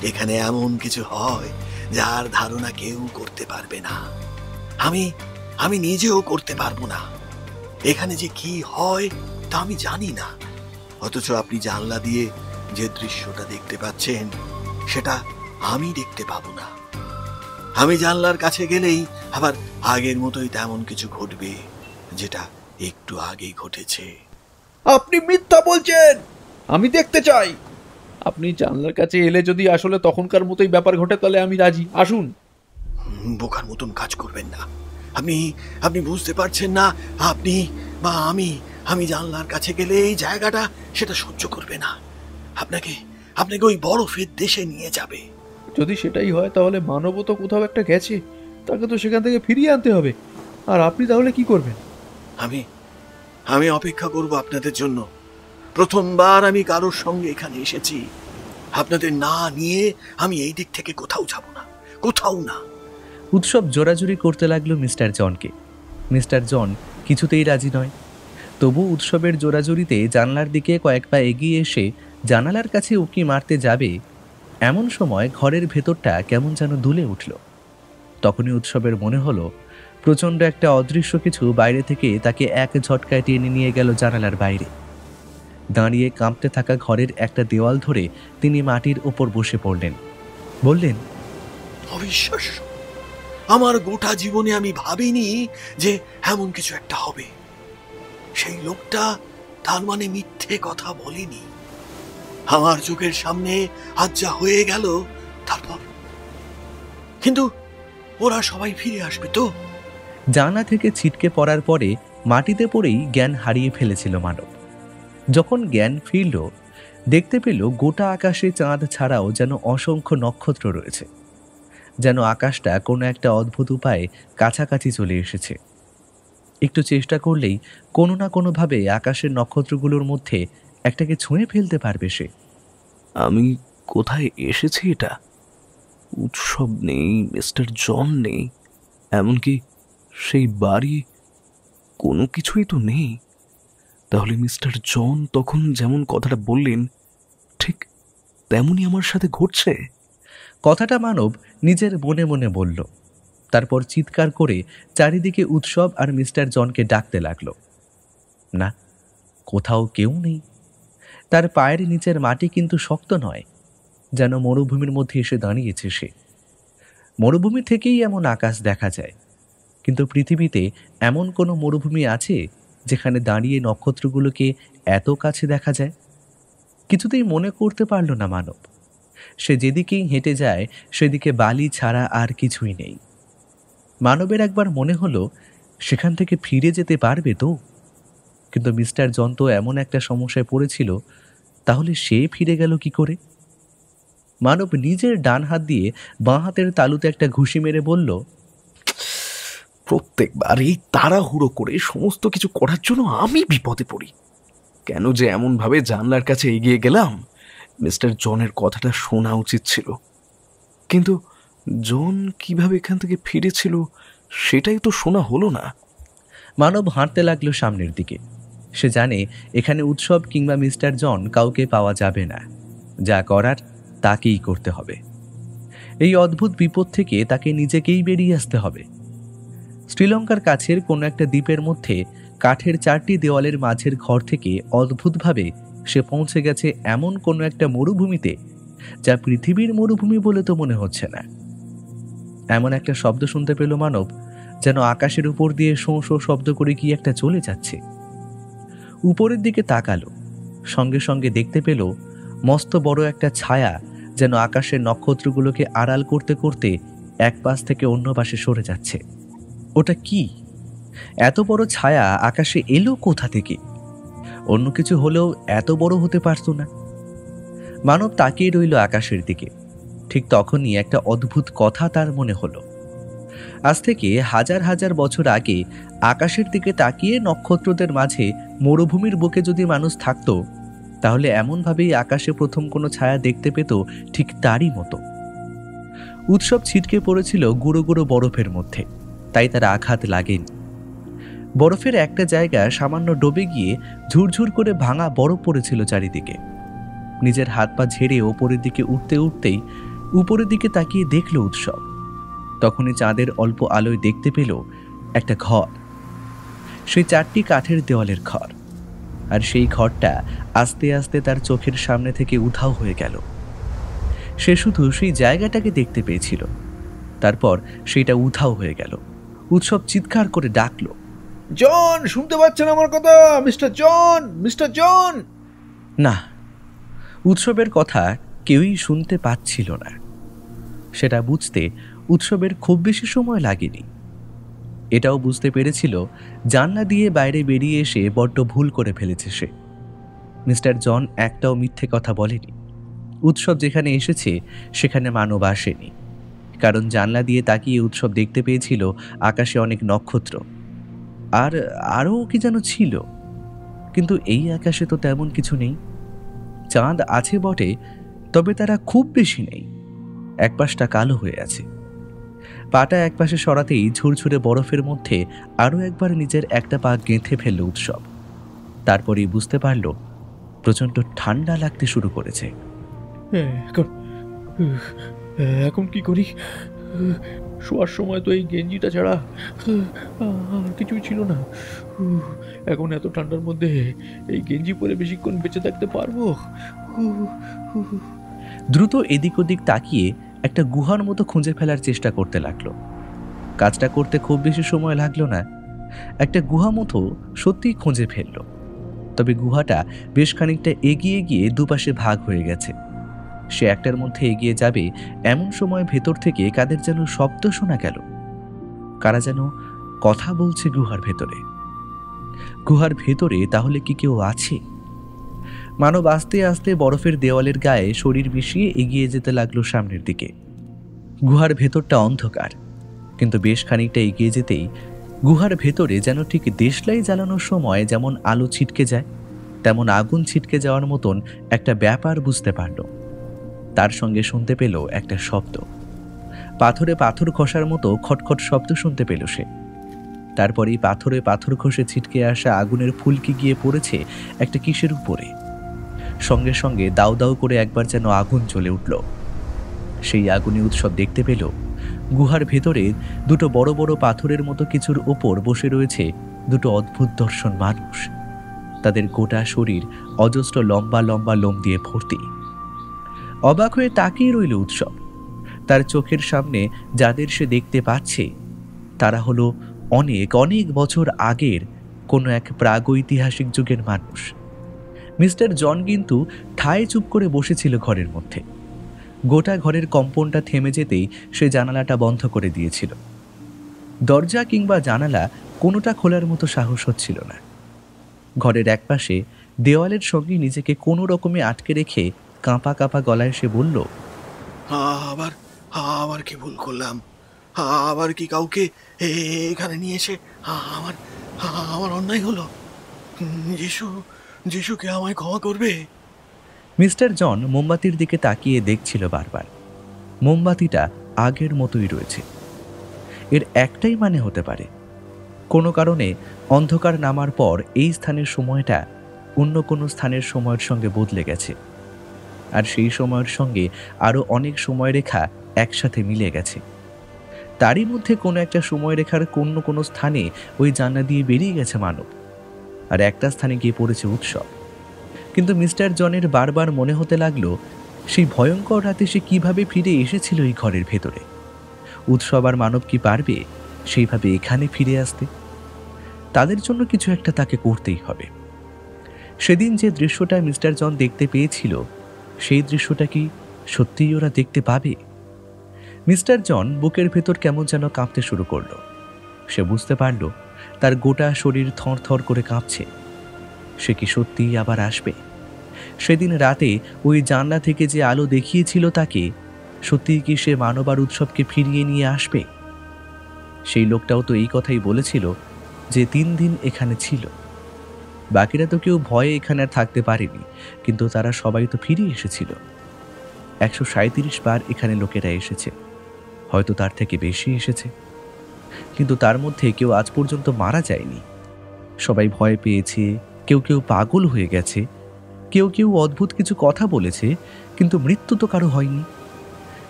Speaker 3: এখানে এমন কিছু হয় যার ধারণা কেউ করতে পারবে না। আমি নিজেও করতে পারবো না। এখানে যে কি হয় তা আমি জানি না, অথচ আপনি জানলা দিয়ে যে দৃশ্যটা দেখতে পাচ্ছেন সেটা আমি দেখতে পাবো না। আমি জানলার কাছে গেলেই আবার আগের মতোই তেমন কিছু ঘটবে যেটা একটু আগেই ঘটেছে।
Speaker 6: আপনি মিথ্যা বলছেন। আমি দেখতে চাই। আপনি জানলার কাছে এলে যদি আসলে তখনকার মতোই ব্যাপার ঘটে তাহলে আমি রাজি। আসুন।
Speaker 3: বোকার মতন কাজ করবেন না। আপনি বুঝতে পারছেন না, আপনি বা আমি জানলার কাছে গেলে এই জায়গাটা সেটা সহ্য করবে না। আপনাকে ওই বরফের দেশে নিয়ে যাবে।
Speaker 6: যদি সেটাই হয় তাহলে মানবও তো কোথাও একটা গেছে, তাকে তো সেখান থেকে ফিরিয়ে আনতে হবে। আর আপনি তাহলে কি করবেন?
Speaker 3: আমি অপেক্ষা করব আপনাদের জন্য। প্রথমবার আমি কারোর সঙ্গে এখানে এসেছি। আপনাদের না নিয়ে আমি এই দিক থেকে কোথাও যাব না, কোথাও না।
Speaker 1: উৎসব জোরাজুরি করতে লাগলো মিস্টার জনকে। মিস্টার জন কিছুতেই রাজি নয়। তবু উৎসবের জোরাজুরিতে জানলার দিকে কয়েক পা এগিয়ে এসে জানালার কাছে উঁকি মারতে যাবে, এমন সময় ঘরের ভেতরটা কেমন যেন দুলে উঠল। তখনই উৎসবের মনে হলো প্রচণ্ড একটা অদৃশ্য কিছু বাইরে থেকে তাকে এক ঝটকায় টেনে নিয়ে গেল জানালার বাইরে। দাঁড়িয়ে কাঁপতে থাকা ঘরের একটা দেওয়াল ধরে তিনি মাটির ওপর বসে পড়লেন। বললেন,
Speaker 3: অবিশ্বাস্য! আমার গোটা জীবনে আমি ভাবিনি যে এমন কিছু একটা হবে। সেই লোকটা তার মানে মিথ্যে কথা বলেনি। আমার চোখের সামনে আজ যা হয়ে গেল, তারপর কিন্তু ওরা সবাই ফিরে আসবে তো?
Speaker 1: জানলা থেকে ছিটকে পড়ার পরে মাটিতে পড়েই জ্ঞান হারিয়ে ফেলেছিল মানব। যখন জ্ঞান ফিরল, দেখতে পেল গোটা আকাশে চাঁদ ছাড়াও যেন অসংখ্য নক্ষত্র রয়েছে। যেন আকাশটা কোনো একটা অদ্ভুত উপায়ে কাছাকাছি চলে এসেছে। একটু চেষ্টা করলেই কোনো না কোনোভাবে আকাশের নক্ষত্রগুলোর মধ্যে একটাকে ছুঁয়ে ফেলতে পারবে সে।
Speaker 2: আমি কোথায় এসেছি? এটা উৎসব নেই, মিস্টার জন নেই, এমনকি সেই বাড়ি, কোনো কিছুই তো নেই। তাহলে মিস্টার জন তখন যেমন কথাটা বললেন ঠিক তেমনই আমার সাথে ঘটছে।
Speaker 1: কথাটা মানব নিজের মনে মনে বলল। তারপর চিৎকার করে চারিদিকে উৎসব আর মিস্টার জনকে ডাকতে লাগলো। না, কোথাও কেউ নেই। তার পায়ের নিচের মাটি কিন্তু শক্ত নয়, যেন মরুভূমির মধ্যে এসে দাঁড়িয়েছে সে। মরুভূমি থেকেই এমন আকাশ দেখা যায়, কিন্তু পৃথিবীতে এমন কোনো মরুভূমি আছে যেখানে দাঁড়িয়ে নক্ষত্রগুলোকে এত কাছে দেখা যায়? কিছুতেই মনে করতে পারল না মানব। সে যেদিকেই হেঁটে যায় সেদিকে বালি ছাড়া আর কিছুই নেই। মানবের একবার মনে হলো সেখান থেকে ফিরে যেতে পারবে তো, কিন্তু মিস্টার জন তো এমন একটা সমস্যায় পড়েছিল, তাহলে সে ফিরে গেল কি করে? মানব নিজের ডান হাত দিয়ে বাঁ হাতের তালুতে একটা ঘুষি মেরে বলল,
Speaker 2: প্রত্যেকবার এই তাড়াহুড়ো করে সমস্ত কিছু করার জন্য আমি বিপদে পড়ি। কেন যে এমনভাবে জানলার কাছে এগিয়ে গেলাম? মিস্টার জনের কথাটা শোনা উচিত ছিল, কিন্তু জন কিভাবে এখান থেকে ফিরেছিল সেটাই তো শোনা হলো না।
Speaker 1: মানব হাঁটতে লাগলো সামনের দিকে। সে জানে এখানে উৎসব কিংবা মিস্টার জন কাউকে পাওয়া যাবে না, যা করার তাকেই করতে হবে। এই অদ্ভুত বিপদ থেকে তাকে নিজেকেই বেরিয়ে আসতে হবে। শ্রীলঙ্কার কাছের কোনো একটা দ্বীপের মধ্যে কাঠের 4টি দেওয়ালের মাঝের ঘর থেকে অদ্ভুতভাবে সে পৌঁছে গেছে এমন কোনো একটা মরুভূমিতে, যা পৃথিবীর মরুভূমি বলে তো মনে হচ্ছে না। এমন একটা শব্দ শুনতে পেল মানব, যেন আকাশের উপর দিয়ে শোঁ শোঁ শব্দ করে কি একটা চলে যাচ্ছে। উপরের দিকে তাকালো, সঙ্গে সঙ্গে দেখতে পেল মস্ত বড় একটা ছায়া যেন আকাশের নক্ষত্রগুলোকে আড়াল করতে করতে এক পাশ থেকে অন্য পাশে সরে যাচ্ছে। ওটা কি? এত বড় ছায়া আকাশে এলো কোথা থেকে? অন্য কিছু হলেও এত বড় হতে পারত না। মানব তাকিয়ে রইল আকাশের দিকে। ঠিক তখনই একটা অদ্ভুত কথা তার মনে হলো। আজ থেকে হাজার হাজার বছর আগে আকাশের দিকে তাকিয়ে নক্ষত্রদের মাঝে মরুভূমির বুকে যদি মানুষ থাকতো, তাহলে এমনভাবেই আকাশে প্রথম কোনো ছায়া দেখতে পেত, ঠিক তারই মতো। উৎসব ছিটকে পড়েছিল গুঁড়ো গুঁড়ো বরফের মধ্যে, তাই তার আঘাত লাগেনি। বরফের একটা জায়গা সামান্য ডুবে গিয়ে ঝুরঝুর করে ভাঙা বরফ পড়েছিল চারিদিকে। নিজের হাত পা ঝেড়ে ওপরের দিকে উঠতে উঠতেই উপরের দিকে তাকিয়ে দেখল উৎসব। তখনই চাঁদের অল্প আলোয় দেখতে পেল একটা ঘর। সেই 4টি কাঠের দেওয়ালের ঘর, আর সেই ঘরটা আস্তে আস্তে তার চোখের সামনে থেকে উধাও হয়ে গেল। সে শুধু সেই জায়গাটাকে দেখতে পেয়েছিল, তারপর সেটা উধাও হয়ে গেল। উৎসব চিৎকার করে ডাকলো,
Speaker 6: জন, শুনতে পাচ্ছেন আমার কথা? Mister John, mister John.
Speaker 1: না, উৎসবের কথা কেউই শুনতে পাচ্ছিল না। সেটা বুঝতে উৎসবের খুব বেশি সময় লাগেনি। এটাও বুঝতে পেরেছিল জানলা দিয়ে বাইরে বেরিয়ে এসে বড্ড ভুল করে ফেলেছে সে। মিস্টার জন একটাও মিথ্যে কথা বলেনি। উৎসব যেখানে এসেছে সেখানে মানব আসেনি, কারণ জানলা দিয়ে তাকিয়ে উৎসব দেখতে পেয়েছিল আকাশে অনেক নক্ষত্র, আর আরও কি যেন ছিল। কিন্তু এই আকাশে তো তেমন কিছু নেই। চাঁদ আছে বটে, তবে তারা খুব বেশি নেই। এক পাশটা কালো হয়ে আছে। পাটা এক পাশে সরাতেই ঝুরঝুরে বরফের মধ্যে আরও একবার নিজের একটা পা গেঁথে ফেলল উৎসব। তারপরেই বুঝতে পারল প্রচণ্ড ঠান্ডা লাগতে শুরু করেছে।
Speaker 6: এখন কি করি? শোয়ার সময় তো এই গেঞ্জিটা ছাড়া আর কিছুই ছিল না। এখন এত ঠান্ডার মধ্যে এই গেঞ্জি পরে বেশিক্ষণ বেঁচে থাকতে পারবো?
Speaker 1: দ্রুত এদিক ওদিক তাকিয়ে একটা গুহার মতো খুঁজে ফেলার চেষ্টা করতে লাগলো। কাজটা করতে খুব বেশি সময় লাগলো না। একটা গুহা মতো সত্যিই খুঁজে ফেলল। তবে গুহাটা বেশ খানিকটা এগিয়ে গিয়ে দুপাশে ভাগ হয়ে গেছে। সে একটার মধ্যে এগিয়ে যাবে এমন সময় ভেতর থেকে কাদের যেন শব্দ শোনা গেল। কারা যেন কথা বলছে গুহার ভেতরে। গুহার ভেতরে তাহলে কি কেউ আছে? মানব আস্তে আস্তে বরফের দেওয়ালের গায়ে শরীর মিশিয়ে এগিয়ে যেতে লাগলো সামনের দিকে। গুহার ভেতরটা অন্ধকার, কিন্তু বেশ খানিকটা এগিয়ে যেতেই গুহার ভেতরে যেন ঠিক দেশলাই জ্বালানোর সময় যেমন আলো ছিটকে যায়, তেমন আগুন ছিটকে যাওয়ার মতন একটা ব্যাপার বুঝতে পারল। তার সঙ্গে শুনতে পেল একটা শব্দ। পাথরে পাথর ঘষার মতো খটখট শব্দ শুনতে পেল সে। তারপরেই পাথরে পাথর ঘষে ছিটকে আসা আগুনের ফুলকি গিয়ে পড়েছে একটা কিসের উপরে। সঙ্গে সঙ্গে দাউ দাউ করে একবার যেন আগুন জ্বলে উঠল। সেই আগুনে উৎসব দেখতে পেল গুহার ভেতরে দুটো বড় বড় পাথরের মতো কিছুর ওপর বসে রয়েছে দুটো অদ্ভুত দর্শন মানুষ। তাদের গোটা শরীর অজস্র লম্বা লম্বা লোম দিয়ে ভর্তি। অবাক হয়ে তাকিয়ে রইল উৎসব। তার চোখের সামনে যাদের সে দেখতে পাচ্ছে তারা হলো অনেক অনেক বছর আগের কোনো এক প্রাগৈতিহাসিক যুগের মানুষ। মিস্টার জন কিন্তু ঠায় চুপ করে বসেছিল ঘরের মধ্যে। গোটা ঘরের কম্পনটা থেমে যেতেই সে জানালাটা বন্ধ করে দিয়েছিল। দরজা কিংবা জানালা কোনোটা খোলার মতো সাহস হচ্ছিল না। ঘরের একপাশে দেওয়ালের সঙ্গে নিজেকে কোনো রকমে আটকে রেখে কাঁপা কাঁপা গলায় সে বলল,
Speaker 3: আবার আবার কি ভুল করলাম? আবার কি কাউকে এখানে নিয়ে এসে আমার আমার অন্যায় হলো? যিশুকে আমায় ক্ষমা করবে?
Speaker 1: মিস্টার জন মোমবাতির দিকে তাকিয়ে দেখছিল বারবার। মোমবাতিটা আগের মতোই রয়েছে। এর একটাই মানে হতে পারে, কোনো কারণে অন্ধকার নামার পর এই স্থানের সময়টা অন্য কোনো স্থানের সময়ের সঙ্গে বদলে গেছে, আর সেই সময়ের সঙ্গে আরও অনেক সময়রেখা একসাথে মিলে গেছে। তারই মধ্যে কোনো একটা সময়রেখার কোনো কোনো স্থানে ওই জানলা দিয়ে বেরিয়ে গেছে মানব, আর একটা স্থানে গিয়ে পড়েছে উৎসব। কিন্তু মিস্টার জনের বারবার মনে হতে লাগলো সেই ভয়ঙ্কর রাতে সে কিভাবে ফিরে এসেছিল এই ঘরের ভেতরে। উৎসব আর মানব কি পারবে সেইভাবে এখানে ফিরে আসতে? তাদের জন্য কিছু একটা তাকে করতেই হবে। সেদিন যে দৃশ্যটা মিস্টার জন দেখতে পেয়েছিল, সেই দৃশ্যটা কি সত্যিই ওরা দেখতে পাবে? মিস্টার জন বুকের ভেতর কেমন যেন কাঁপতে শুরু করলো। সে বুঝতে পারল তার গোটা শরীর থরথর করে কাঁপছে। সে কি সত্যিই আবার আসবে? সেদিন রাতে ওই জানলা থেকে যে আলো দেখিয়েছিল তাকে, সত্যিই কি সে মানব উৎসবকে ফিরিয়ে নিয়ে আসবে? সেই লোকটাও তো এই কথাই বলেছিল যে 3 দিন এখানে ছিল। বাকিরা তো কেউ ভয়ে এখানে আর থাকতে পারেনি, কিন্তু তারা সবাই তো ফিরে এসেছিল। 137 বার এখানে লোকেরা এসেছে, হয়তো তার থেকে বেশি এসেছে, কিন্তু তার মধ্যে কেউ আজ পর্যন্ত মারা যায়নি। সবাই ভয় পেয়েছে, কেউ কেউ পাগল হয়ে গেছে, কেউ কেউ অদ্ভুত কিছু কথা বলেছে, কিন্তু মৃত্যু তো কারো হয়নি।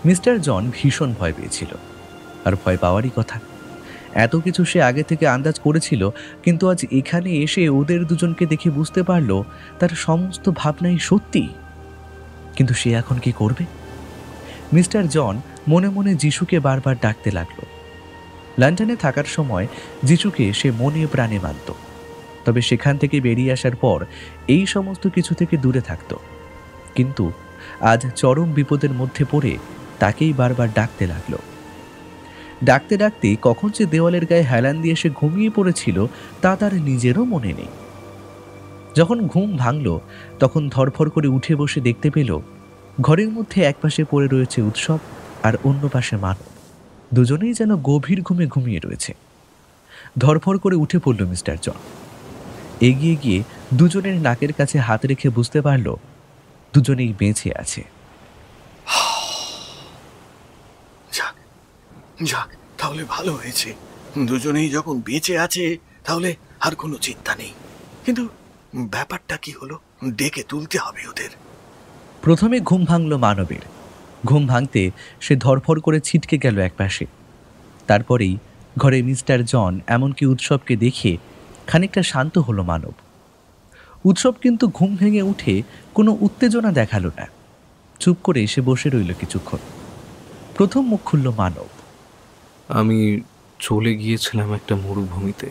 Speaker 1: মিস্টার জন ভীষণ ভয় পেয়েছিল, আর ভয় পাওয়ারই কথা। এত কিছু সে আগে থেকে আন্দাজ করেছিল, কিন্তু আজ এখানে এসে ওদের দুজনকে দেখে বুঝতে পারল তার সমস্ত ভাবনাই সত্যি। কিন্তু সে এখন কি করবে? মিস্টার জন মনে মনে যিশুকে বারবার ডাকতে লাগলো। লন্ডনে থাকার সময় যিশুকে সে মনে প্রাণে মানত, তবে সেখান থেকে বেরিয়ে আসার পর এই সমস্ত কিছু থেকে দূরে থাকত। কিন্তু আজ চরম বিপদের মধ্যে পড়ে তাকেই বারবার ডাকতে লাগলো। ডাকতে ডাকতে কখন যে দেওয়ালের গায়ে হেলান দিয়ে সে ঘুমিয়ে পড়েছিল তা তার নিজেরও মনে নেই। যখন ঘুম ভাঙল, তখন ধরফর করে উঠে বসে দেখতে পেল ঘরের মধ্যে একপাশে পড়ে রয়েছে উৎসব, আর অন্য পাশে মানব। দুজনেই যেন গভীর ঘুমে ঘুমিয়ে রয়েছে। ধরফর করে উঠে পড়ল মিস্টার জন। এগিয়ে গিয়ে দুজনের নাকের কাছে হাত রেখে বুঝতে পারল দুজনেই বেঁচে আছে।
Speaker 3: যাক যাক, তাহলে ভালো হয়েছে। দুজনেই যখন বেঁচে আছে তাহলে আর কোনো চিন্তা নেই। কিন্তু ব্যাপারটা কি হলো? ডেকে তুলতে হবে ওদের।
Speaker 1: প্রথমে ঘুম ভাঙল মানবের। ঘুম ভাঙতে সে ধরফর করে ছিটকে গেল একপাশে। তারপরেই ঘরে মিস্টার জন এমনকি উৎসবকে দেখে খানিকটা শান্ত হলো মানব। উৎসব কিন্তু ঘুম ভেঙে উঠে কোনো উত্তেজনা দেখালো না, চুপ করে এসে বসে রইল কিছুক্ষণ। প্রথম মুখ খুলল মানব।
Speaker 2: আমি চলে গিয়েছিলাম একটা মরুভূমিতে।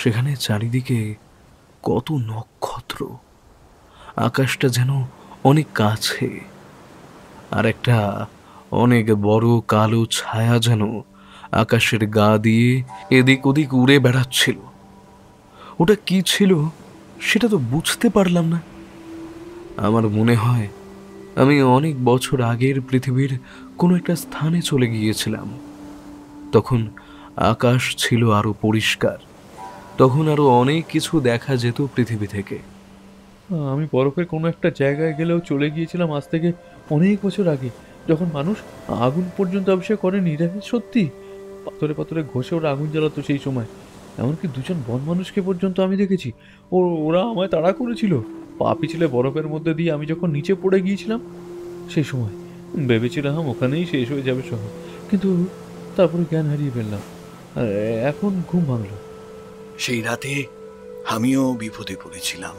Speaker 2: সেখানে চারিদিকে কত নক্ষত্র, আকাশটা যেন অনেক কাছে, আর একটা অনেক বড় কালো ছায়া যেন আকাশের গা দিয়ে এদিক ওদিক উড়ে বেড়াচ্ছিল। ওটা কি ছিল সেটা তো বুঝতে পারলাম না। আমার মনে হয় আমি অনেক বছর আগের পৃথিবীর কোনো একটা স্থানে চলে গিয়েছিলাম। তখন আকাশ ছিল আরো পরিষ্কার, তখন আরো অনেক কিছু দেখা যেত পৃথিবী থেকে।
Speaker 6: আমি বরফের কোনো একটা জায়গায় গেলেও চলে গিয়েছিলাম আজ থেকে অনেক বছর আগে, যখন মানুষ আগুন পর্যন্ত আবিষ্কার করেনি। এটা কি সত্যি? পাথরে পাথরে ঘষে ওরা আগুন জ্বালাতো সেই সময়। এমনকি দুজন বন মানুষকে পর্যন্ত আমি দেখেছি। ওরা আমায় তাড়া করেছিল। পা পিছলে বরফের মধ্যে দিয়ে আমি যখন নিচে পড়ে গিয়েছিলাম, সেই সময় ভেবেছিলাম ওখানেই শেষ হয়ে যাবে সব, কিন্তু তারপরে জ্ঞান হারিয়ে ফেললাম। আর এখন ঘুম ভাঙলো।
Speaker 3: সেই রাতে আমিও বিপদে পড়েছিলাম।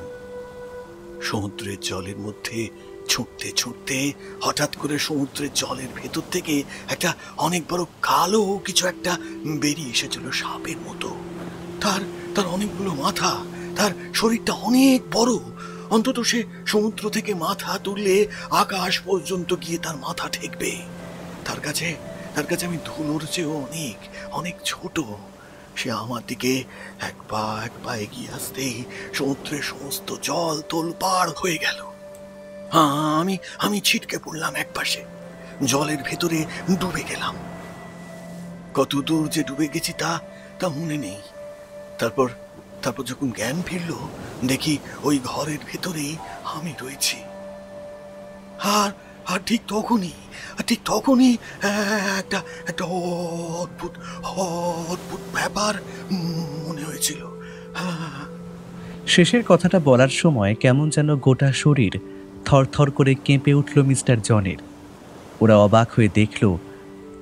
Speaker 3: সমুদ্রের জলের মধ্যে ছুটতে ছুটতে হঠাৎ করে সমুদ্রের জলের ভেতর থেকে একটা অনেক বড় কালো কিছু একটা বেরিয়ে এসেছিল সাপের মতো। তার তার অনেকগুলো মাথা, তার শরীরটা অনেক বড়। অন্তত সে সমুদ্র থেকে মাথা তুললে আকাশ পর্যন্ত গিয়ে তার মাথা ঠেকবে। তার কাছে আমি ধুলোর চেয়েও অনেক অনেক ছোট। সে আমার দিকে এক পা এগিয়ে আসতেই সমুদ্রের সমস্ত জল তোলপাড় হয়ে গেল। আমি ছিটকে পড়লাম একপাশে, জলের ভেতরে ডুবে গেলাম। কত দূর যে ডুবে গেছি তা মনে নেই। তারপর যখন জ্ঞান ফিরল, দেখি ওই ঘরের ভেতরেই আমি রয়েছি। আর ঠিক তখনই একটা একটা অদ্ভুত অদ্ভুত ব্যাপার মনে হয়েছিল।
Speaker 1: শেষের কথাটা বলার সময় কেমন যেন গোটা শরীর থরথর করে কেঁপে উঠল মিস্টার জনের। ওরা অবাক হয়ে দেখল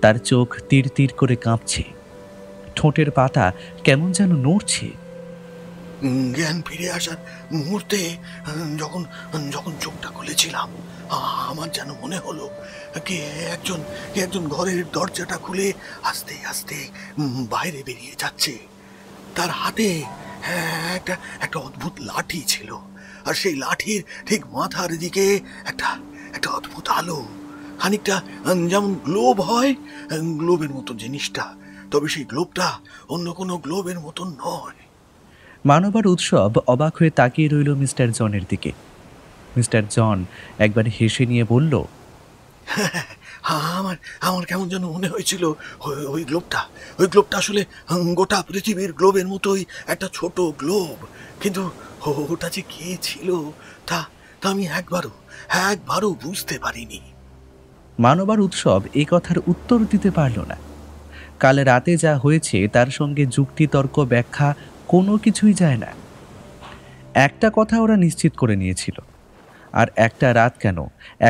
Speaker 1: তার চোখ তীর তীর করে কাঁপছে, ঠোঁটের পাতা কেমন যেন নড়ছে।
Speaker 3: জ্ঞান ফিরে আসার মুহূর্তে যখন যখন চোখটা খুলেছিলাম, আমার যেন মনে হলো কে একজন ঘরের দরজাটা খুলে আস্তে আস্তে বাইরে বেরিয়ে যাচ্ছে। তার হাতে একটা একটা অদ্ভুত লাঠি ছিল, আর সেই লাঠির ঠিক মাথার দিকে একটা একটা অদ্ভুত আলো, খানিকটা যেমন গ্লোব হয়, গ্লোবের মতো জিনিসটা, তবে সেই গ্লোবটা অন্য কোনো গ্লোবের মতন নয়।
Speaker 1: মানবার উৎসব অবাক হয়ে তাকিয়ে রইল মিস্টার জনের দিকে। মিস্টার জন একবার হেসে নিয়ে বলল,
Speaker 3: আমার কেমন যেন মনে হয়েছিল ওই গ্লোবটা আসলে গোটা পৃথিবীর গ্লোবের মতোই একটা ছোট গ্লোব, কিন্তু ওটা যে কে ছিল তা আমি একবারও বুঝতে পারিনি।
Speaker 1: মানবার উৎসব এই কথার উত্তর দিতে পারল না। কাল রাতে যা হয়েছে তার সঙ্গে যুক্তিতর্ক ব্যাখ্যা কোনো কিছুই যায় না। একটা কথা ওরা নিশ্চিত করে নিয়েছিল, আর একটা রাত কেন,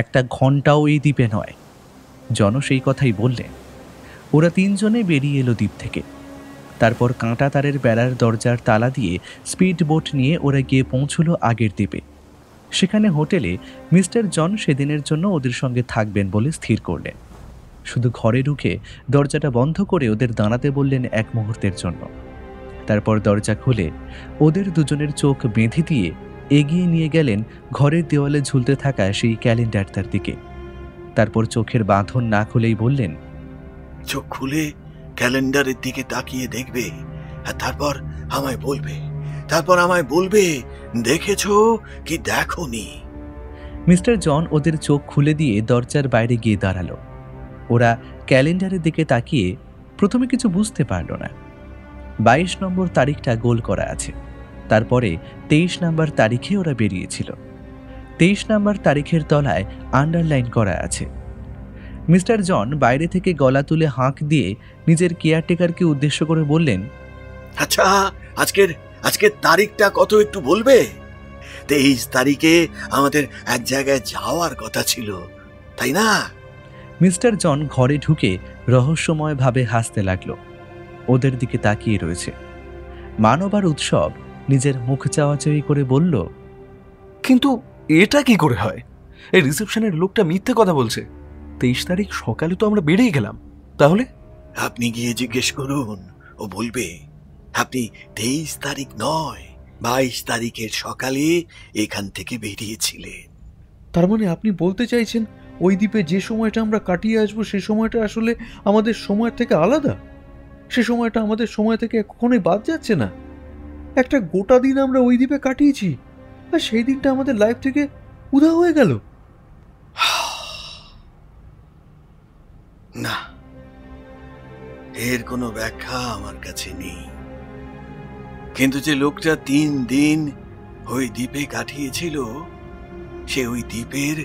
Speaker 1: একটা ঘন্টাও এই দ্বীপে নয়। জন সেই কথাই বললেন। ওরা তিনজনে বেরিয়ে এলো দ্বীপ থেকে। তারপর কাঁটা তারের বেড়ার দরজার তালা দিয়ে স্পিড বোট নিয়ে ওরা গিয়ে পৌঁছলো আগের দ্বীপে। সেখানে হোটেলে মিস্টার জন সেদিনের জন্য ওদের সঙ্গে থাকবেন বলে স্থির করলেন। শুধু ঘরে ঢুকে দরজাটা বন্ধ করে ওদের দাঁড়াতে বললেন এক মুহূর্তের জন্য। তারপর দরজা খুলে ওদের দুজনের চোখ বেঁধে দিয়ে এগিয়ে নিয়ে গেলেন ঘরের দেওয়ালে ঝুলতে থাকা সেই ক্যালেন্ডারটার দিকে। তারপর চোখের বাঁধন না খুলেই বললেন,
Speaker 3: চোখ খুলে ক্যালেন্ডারের দিকে তাকিয়ে দেখবে, আর তারপর আমায় বলবে দেখেছো কি দেখোনি।
Speaker 1: মিস্টার জন ওদের চোখ খুলে দিয়ে দরজার বাইরে গিয়ে দাঁড়ালো। ওরা ক্যালেন্ডারের দিকে তাকিয়ে প্রথমে কিছু বুঝতে পারল না। 22 নম্বর তারিখটা গোল করা আছে, তারপরে 23 নম্বর তারিখে ওরা বেরিয়েছিল। 23 নম্বর তারিখের তলায় আন্ডারলাইন করা আছে। মিস্টার জন বাইরে থেকে গলা তুলে হাঁক দিয়ে নিজের কেয়ারটেকারকে উদ্দেশ্য করে বললেন,
Speaker 3: আচ্ছা, আজকের তারিখটা কত একটু বলবে? 23 তারিখে আমাদের এক জায়গায় যাওয়ার কথা ছিল, তাই না?
Speaker 1: মিস্টার জন ঘরে ঢুকে রহস্যময়ভাবে হাসতে লাগলো। ওদের দিকে তাকিয়ে রয়েছে। মানবার উৎসব নিজের মুখ চাওয়াচাওয়ি করে বলল,
Speaker 2: কিন্তু এটা কি করে হয়? এই রিসেপশনের লোকটা মিথ্যে কথা বলছে। 23 তারিখ সকালে তো আমরা বেরিয়ে গেলাম। তাহলে
Speaker 3: আপনি গিয়ে জিজ্ঞেস করুন, ও বলবে আপনি 23 তারিখ নয় 22 তারিখের সকালে এখান থেকে বেরিয়েছিলেন।
Speaker 6: তার মানে আপনি বলতে চাইছেন ওই দ্বীপে যে সময়টা আমরা কাটিয়ে আসবো সে সময়টা আসলে আমাদের সময়ের থেকে আলাদা? সে সময়টা আমাদের সময় থেকে কখনোই বাদ যাচ্ছে না? একটা গোটা দিন আমরা ওই দ্বীপে কাটিয়েছি, আর সেই দিনটা আমাদের লাইফ থেকে উধাও হয়ে গেল।
Speaker 3: না, এর কোনো ব্যাখ্যা আমার কাছে নেই। কিন্তু যে লোকটা 3 দিন ওই দ্বীপে কাটিয়েছিল, সে ওই দ্বীপের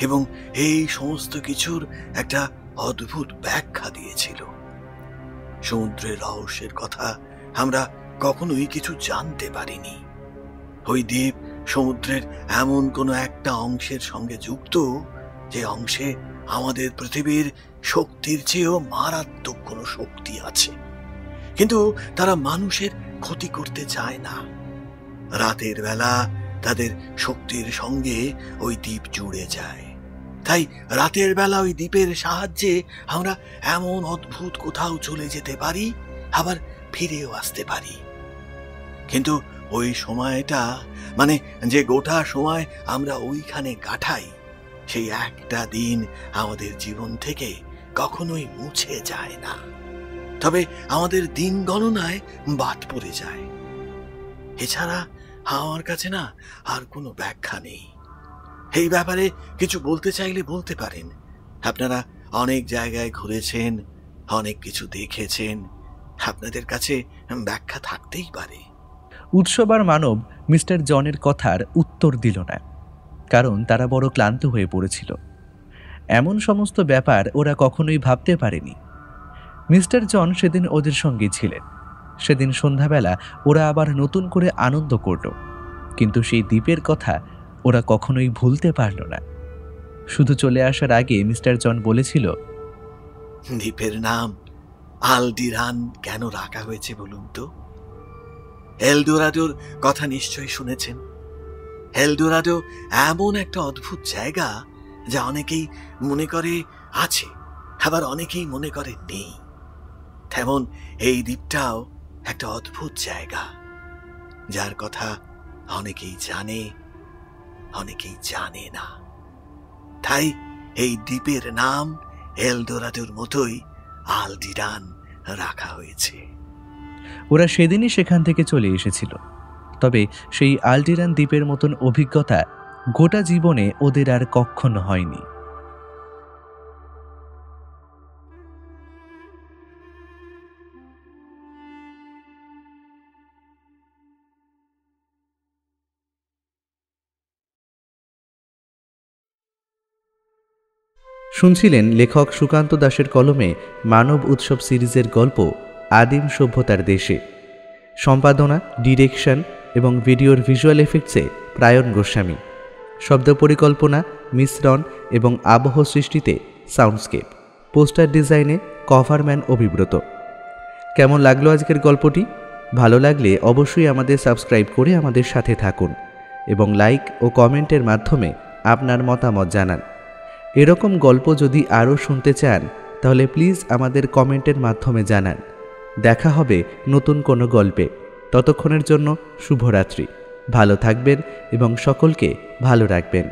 Speaker 3: এবং এই সমস্ত কিছুর একটা অদ্ভুত ব্যাখ্যা দিয়েছিল। সমুদ্রের রহস্যের কথা আমরা কখনোই কিছু জানতে পারিনি। ওই দ্বীপ সমুদ্রের এমন কোনো একটা অংশের সঙ্গে যুক্ত, যে অংশে আমাদের পৃথিবীর শক্তির চেয়েও মারাত্মক কোনো শক্তি আছে, কিন্তু তারা মানুষের ক্ষতি করতে চায় না। রাতের বেলা তাদের শক্তির সঙ্গে ওই দ্বীপ জুড়ে যায়। তাই রাতের বেলা ওই দ্বীপের সাহায্যে আমরা এমন অদ্ভুত কোথাও চলে যেতে পারি, আবার ফিরেও আসতে পারি। কিন্তু ওই সময়টা, মানে যে গোটা সময় আমরা ওইখানে কাটাই, সেই একটা দিন আমাদের জীবন থেকে কখনোই মুছে যায় না, তবে আমাদের দিন গণনায় বাদ পড়ে যায়। এছাড়া আমার কাছে না আর কোনো ব্যাখ্যা নেই। এই ব্যাপারে কিছু বলতে চাইলে বলতে পারেন। আপনারা অনেক জায়গায় ঘুরেছেন, অনেক কিছু দেখেছেন, আপনাদের কাছে ব্যাখ্যা থাকতেই পারে।
Speaker 1: উৎসব আর মানব মিস্টার জনের কথার উত্তর দিল না, কারণ তারা বড় ক্লান্ত হয়ে পড়েছিল। এমন সমস্ত ব্যাপার ওরা কখনোই ভাবতে পারেনি। মিস্টার জন সেদিন ওদের সঙ্গে ছিলেন। সেদিন সন্ধ্যাবেলা ওরা আবার নতুন করে আনন্দ করল, কিন্তু সেই দ্বীপের কথা ওরা কখনোই ভুলতে পারল না। শুধু চলে আসার আগে মিস্টার জন বলেছিল,
Speaker 3: দ্বীপের নাম আলডিরান কেন রাখা হয়েছে বলুন তো? এলডোরাডোর কথা নিশ্চয়ই শুনেছেন। এলডোরাডো এমন একটা অদ্ভুত জায়গা যা অনেকেই মনে করে আছে, আবার অনেকেই মনে করে নেই। তেমন এই দ্বীপটাও একটা অদ্ভুত জায়গা, যার কথা অনেকেই জানে, অনেকেই জানে না। তাই এই দ্বীপের নাম এলডোরাডোর মতোই আলডিরান রাখা হয়েছে।
Speaker 1: ওরা সেদিনই সেখান থেকে চলে এসেছিল। তবে সেই আলডিরান দ্বীপের মতন অভিজ্ঞতা গোটা জীবনে ওদের আর কখনো হয়নি। শুনছিলেন লেখক সুকান্ত দাশের কলমে মানব উৎসব সিরিজের গল্প আদিম সভ্যতার দেশে। সম্পাদনা, ডিরেকশন এবং ভিডিওর ভিজুয়াল এফেক্টসে প্রায়ণ গোস্বামী। শব্দ পরিকল্পনা, মিশ্রণ এবং আবহ সৃষ্টিতে সাউন্ডস্কেপ। পোস্টার ডিজাইনে কভারম্যান অভিব্রত। কেমন লাগলো আজকের গল্পটি? ভালো লাগলে অবশ্যই আমাদের সাবস্ক্রাইব করে আমাদের সাথে থাকুন এবং লাইক ও কমেন্টের মাধ্যমে আপনার মতামত জানান। এরকম গল্প যদি আরও শুনতে চান তাহলে প্লিজ আমাদের কমেন্টের মাধ্যমে জানান। দেখা হবে নতুন কোনো গল্পে। ততক্ষণের জন্য শুভরাত্রি। ভালো থাকবেন এবং সকলকে ভালো রাখবেন।